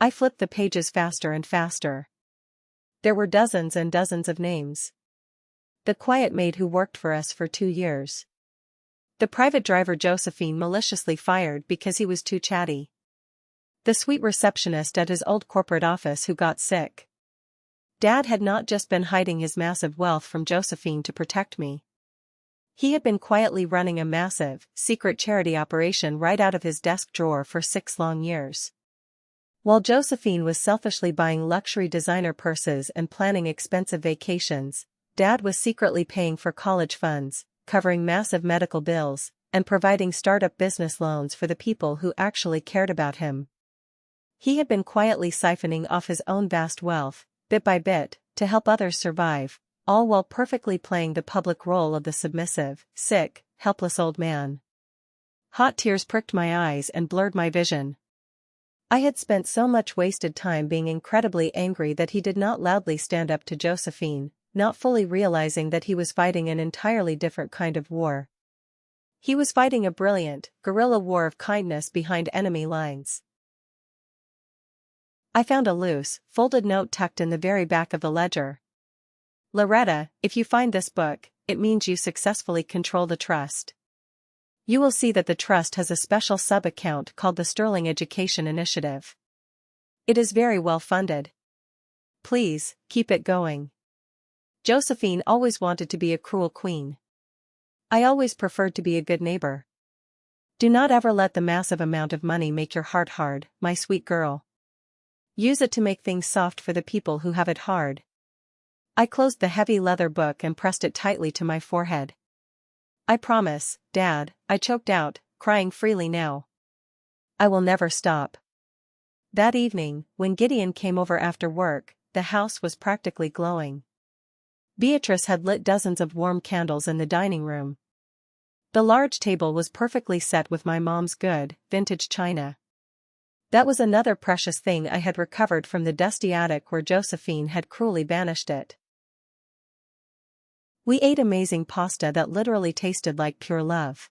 S1: I flipped the pages faster and faster. There were dozens and dozens of names. The quiet maid who worked for us for 2 years. The private driver Josephine maliciously fired because he was too chatty. The sweet receptionist at his old corporate office who got sick. Dad had not just been hiding his massive wealth from Josephine to protect me. He had been quietly running a massive, secret charity operation right out of his desk drawer for 6 long years. While Josephine was selfishly buying luxury designer purses and planning expensive vacations, Dad was secretly paying for college funds, covering massive medical bills, and providing startup business loans for the people who actually cared about him. He had been quietly siphoning off his own vast wealth, bit by bit, to help others survive, all while perfectly playing the public role of the submissive, sick, helpless old man. Hot tears pricked my eyes and blurred my vision. I had spent so much wasted time being incredibly angry that he did not loudly stand up to Josephine, not fully realizing that he was fighting an entirely different kind of war. He was fighting a brilliant, guerrilla war of kindness behind enemy lines. I found a loose, folded note tucked in the very back of the ledger. Loretta, if you find this book, it means you successfully control the trust. You will see that the trust has a special sub-account called the Sterling Education Initiative. It is very well funded. Please, keep it going. Josephine always wanted to be a cruel queen. I always preferred to be a good neighbor. Do not ever let the massive amount of money make your heart hard, my sweet girl. Use it to make things soft for the people who have it hard. I closed the heavy leather book and pressed it tightly to my forehead. I promise, Dad, I choked out, crying freely now. I will never stop. That evening, when Gideon came over after work, the house was practically glowing. Beatrice had lit dozens of warm candles in the dining room. The large table was perfectly set with my mom's good, vintage china. That was another precious thing I had recovered from the dusty attic where Josephine had cruelly banished it. We ate amazing pasta that literally tasted like pure love.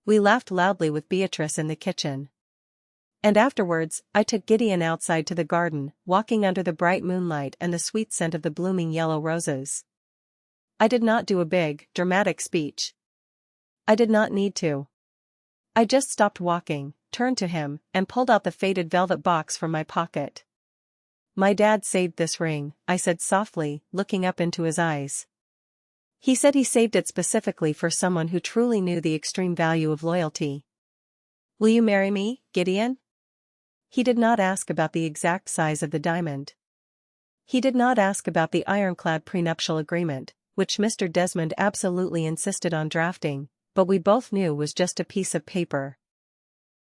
S1: We laughed loudly with Beatrice in the kitchen. And afterwards, I took Gideon outside to the garden, walking under the bright moonlight and the sweet scent of the blooming yellow roses. I did not do a big, dramatic speech. I did not need to. I just stopped walking, turned to him, and pulled out the faded velvet box from my pocket. My dad saved this ring, I said softly, looking up into his eyes. He said he saved it specifically for someone who truly knew the extreme value of loyalty. Will you marry me, Gideon? He did not ask about the exact size of the diamond. He did not ask about the ironclad prenuptial agreement, which Mr. Desmond absolutely insisted on drafting, but we both knew was just a piece of paper.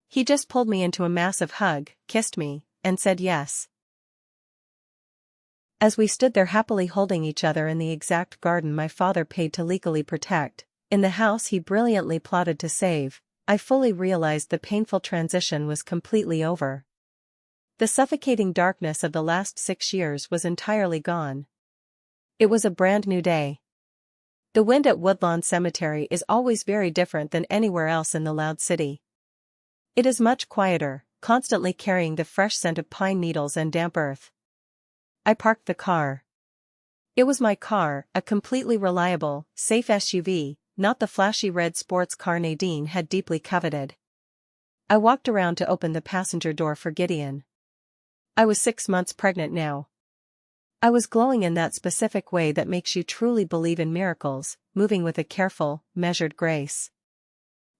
S1: He just pulled me into a massive hug, kissed me, and said yes. As we stood there happily holding each other in the exact garden my father paid to legally protect, in the house he brilliantly plotted to save, I fully realized the painful transition was completely over. The suffocating darkness of the last 6 years was entirely gone. It was a brand new day. The wind at Woodlawn Cemetery is always very different than anywhere else in the loud city. It is much quieter, constantly carrying the fresh scent of pine needles and damp earth. I parked the car. It was my car, a completely reliable, safe SUV, not the flashy red sports car Nadine had deeply coveted. I walked around to open the passenger door for Gideon. I was 6 months pregnant now. I was glowing in that specific way that makes you truly believe in miracles, moving with a careful, measured grace.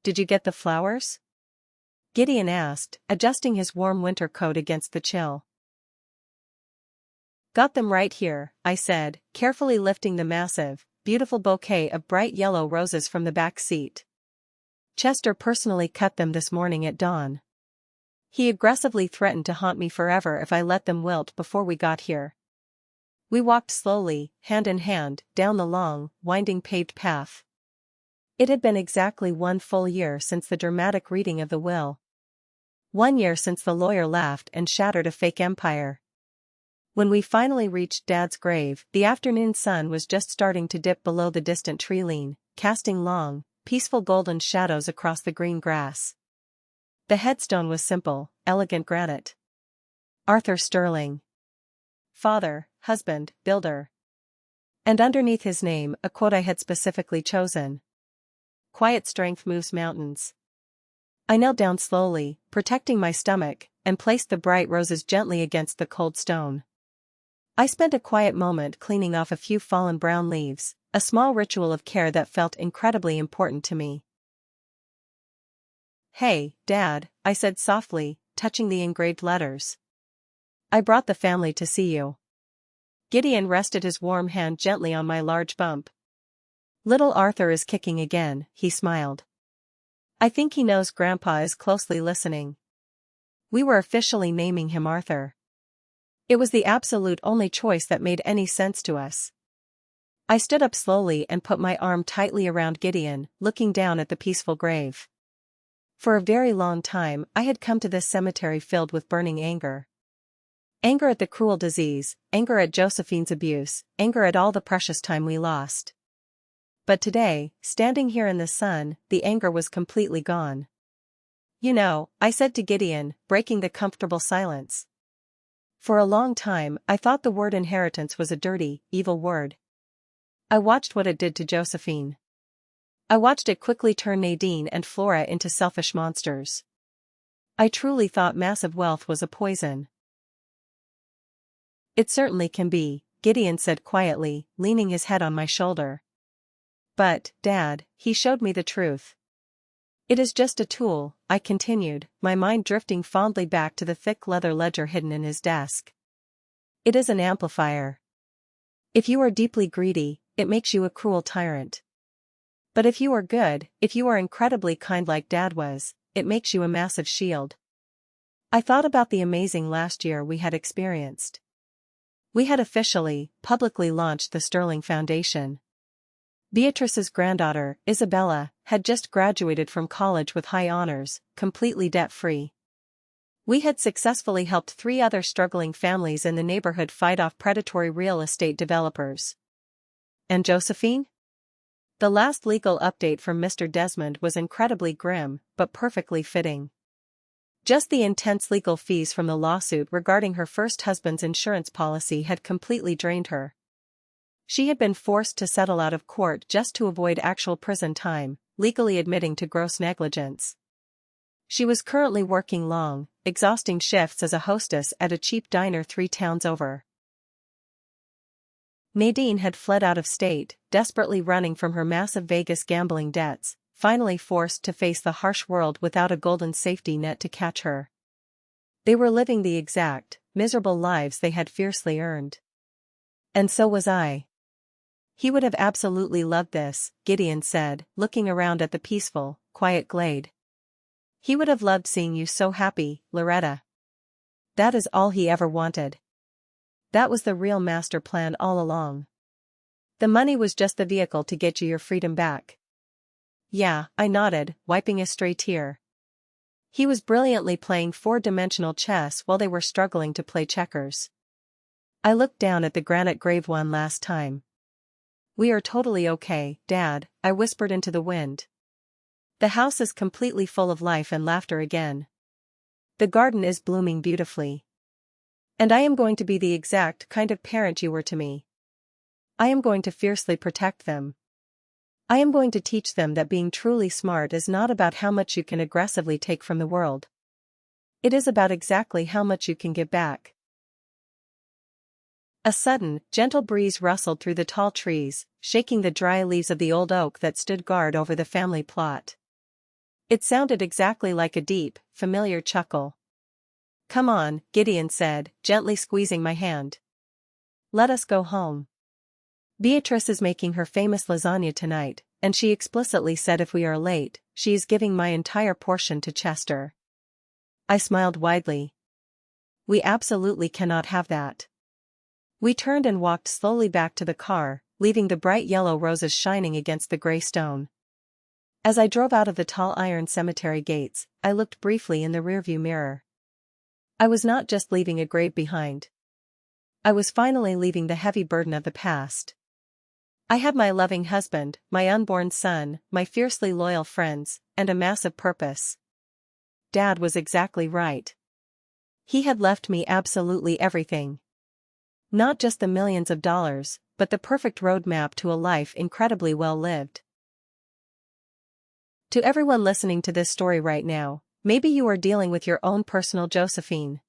S1: "Did you get the flowers?" Gideon asked, adjusting his warm winter coat against the chill. "Got them right here," I said, carefully lifting the massive, beautiful bouquet of bright yellow roses from the back seat. "Chester personally cut them this morning at dawn. He aggressively threatened to haunt me forever if I let them wilt before we got here." We walked slowly, hand in hand, down the long, winding paved path. It had been exactly 1 full year since the dramatic reading of the will. 1 year since the lawyer laughed and shattered a fake empire. When we finally reached Dad's grave, the afternoon sun was just starting to dip below the distant tree line, casting long, peaceful golden shadows across the green grass. The headstone was simple, elegant granite. Arthur Sterling. Father, husband, builder. And underneath his name, a quote I had specifically chosen. "Quiet strength moves mountains." I knelt down slowly, protecting my stomach, and placed the bright roses gently against the cold stone. I spent a quiet moment cleaning off a few fallen brown leaves, a small ritual of care that felt incredibly important to me. "Hey, Dad," I said softly, touching the engraved letters. "I brought the family to see you." Gideon rested his warm hand gently on my large bump. "Little Arthur is kicking again," he smiled. "I think he knows Grandpa is closely listening." We were officially naming him Arthur. It was the absolute only choice that made any sense to us. I stood up slowly and put my arm tightly around Gideon, looking down at the peaceful grave. For a very long time I had come to this cemetery filled with burning anger. Anger at the cruel disease, anger at Josephine's abuse, anger at all the precious time we lost. But today, standing here in the sun, the anger was completely gone. "You know," I said to Gideon, breaking the comfortable silence. "For a long time I thought the word inheritance was a dirty, evil word. I watched what it did to Josephine. I watched it quickly turn Nadine and Flora into selfish monsters. I truly thought massive wealth was a poison." "It certainly can be," Gideon said quietly, leaning his head on my shoulder. "But, Dad, he showed me the truth." "It is just a tool," I continued, my mind drifting fondly back to the thick leather ledger hidden in his desk. "It is an amplifier. If you are deeply greedy, it makes you a cruel tyrant. But if you are good, if you are incredibly kind like Dad was, it makes you a massive shield." I thought about the amazing last year we had experienced. We had officially, publicly launched the Sterling Foundation. Beatrice's granddaughter, Isabella, had just graduated from college with high honors, completely debt-free. We had successfully helped 3 other struggling families in the neighborhood fight off predatory real estate developers. And Josephine? The last legal update from Mr. Desmond was incredibly grim, but perfectly fitting. Just the intense legal fees from the lawsuit regarding her first husband's insurance policy had completely drained her. She had been forced to settle out of court just to avoid actual prison time, legally admitting to gross negligence. She was currently working long, exhausting shifts as a hostess at a cheap diner 3 towns over. Nadine had fled out of state, desperately running from her massive Vegas gambling debts, finally forced to face the harsh world without a golden safety net to catch her. They were living the exact, miserable lives they had fiercely earned. And so was I. "He would have absolutely loved this," Gideon said, looking around at the peaceful, quiet glade. "He would have loved seeing you so happy, Loretta. That is all he ever wanted. That was the real master plan all along. The money was just the vehicle to get you your freedom back." "Yeah," I nodded, wiping a stray tear. He was brilliantly playing 4-dimensional chess while they were struggling to play checkers. I looked down at the granite grave one last time. "We are totally okay, Dad," I whispered into the wind. The house is completely full of life and laughter again. The garden is blooming beautifully. And I am going to be the exact kind of parent you were to me. I am going to fiercely protect them. I am going to teach them that being truly smart is not about how much you can aggressively take from the world. It is about exactly how much you can give back. A sudden, gentle breeze rustled through the tall trees, shaking the dry leaves of the old oak that stood guard over the family plot. It sounded exactly like a deep, familiar chuckle. "Come on," Gideon said, gently squeezing my hand. "Let us go home. Beatrice is making her famous lasagna tonight, and she explicitly said if we are late, she is giving my entire portion to Chester." I smiled widely. "We absolutely cannot have that." We turned and walked slowly back to the car, leaving the bright yellow roses shining against the gray stone. As I drove out of the tall iron cemetery gates, I looked briefly in the rearview mirror. I was not just leaving a grave behind. I was finally leaving the heavy burden of the past. I had my loving husband, my unborn son, my fiercely loyal friends, and a massive purpose. Dad was exactly right. He had left me absolutely everything. Not just the millions of dollars, but the perfect roadmap to a life incredibly well lived. To everyone listening to this story right now, maybe you are dealing with your own personal Josephine.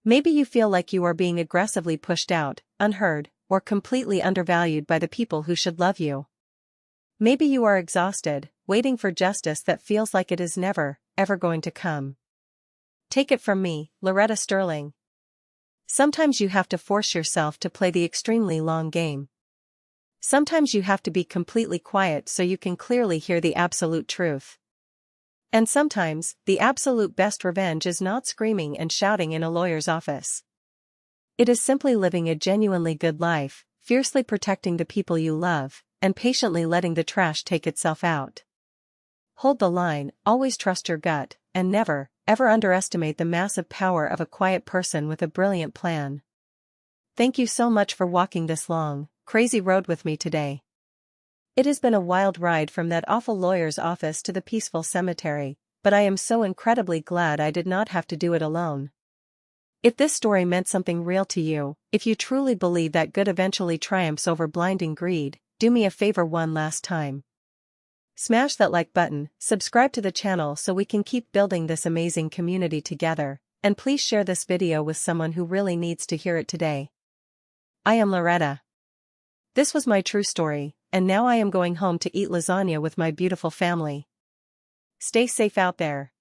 S1: Maybe you feel like you are being aggressively pushed out, unheard, or completely undervalued by the people who should love you. Maybe you are exhausted, waiting for justice that feels like it is never, ever going to come. Take it from me, Loretta Sterling. Sometimes you have to force yourself to play the extremely long game. Sometimes you have to be completely quiet so you can clearly hear the absolute truth. And sometimes, the absolute best revenge is not screaming and shouting in a lawyer's office. It is simply living a genuinely good life, fiercely protecting the people you love, and patiently letting the trash take itself out. Hold the line, always trust your gut, and never, ever underestimate the massive power of a quiet person with a brilliant plan. Thank you so much for walking this long, crazy road with me today. It has been a wild ride from that awful lawyer's office to the peaceful cemetery, but I am so incredibly glad I did not have to do it alone. If this story meant something real to you, if you truly believe that good eventually triumphs over blinding greed, do me a favor one last time. Smash that like button, subscribe to the channel so we can keep building this amazing community together, and please share this video with someone who really needs to hear it today. I am Loretta. This was my true story, and now I am going home to eat lasagna with my beautiful family. Stay safe out there.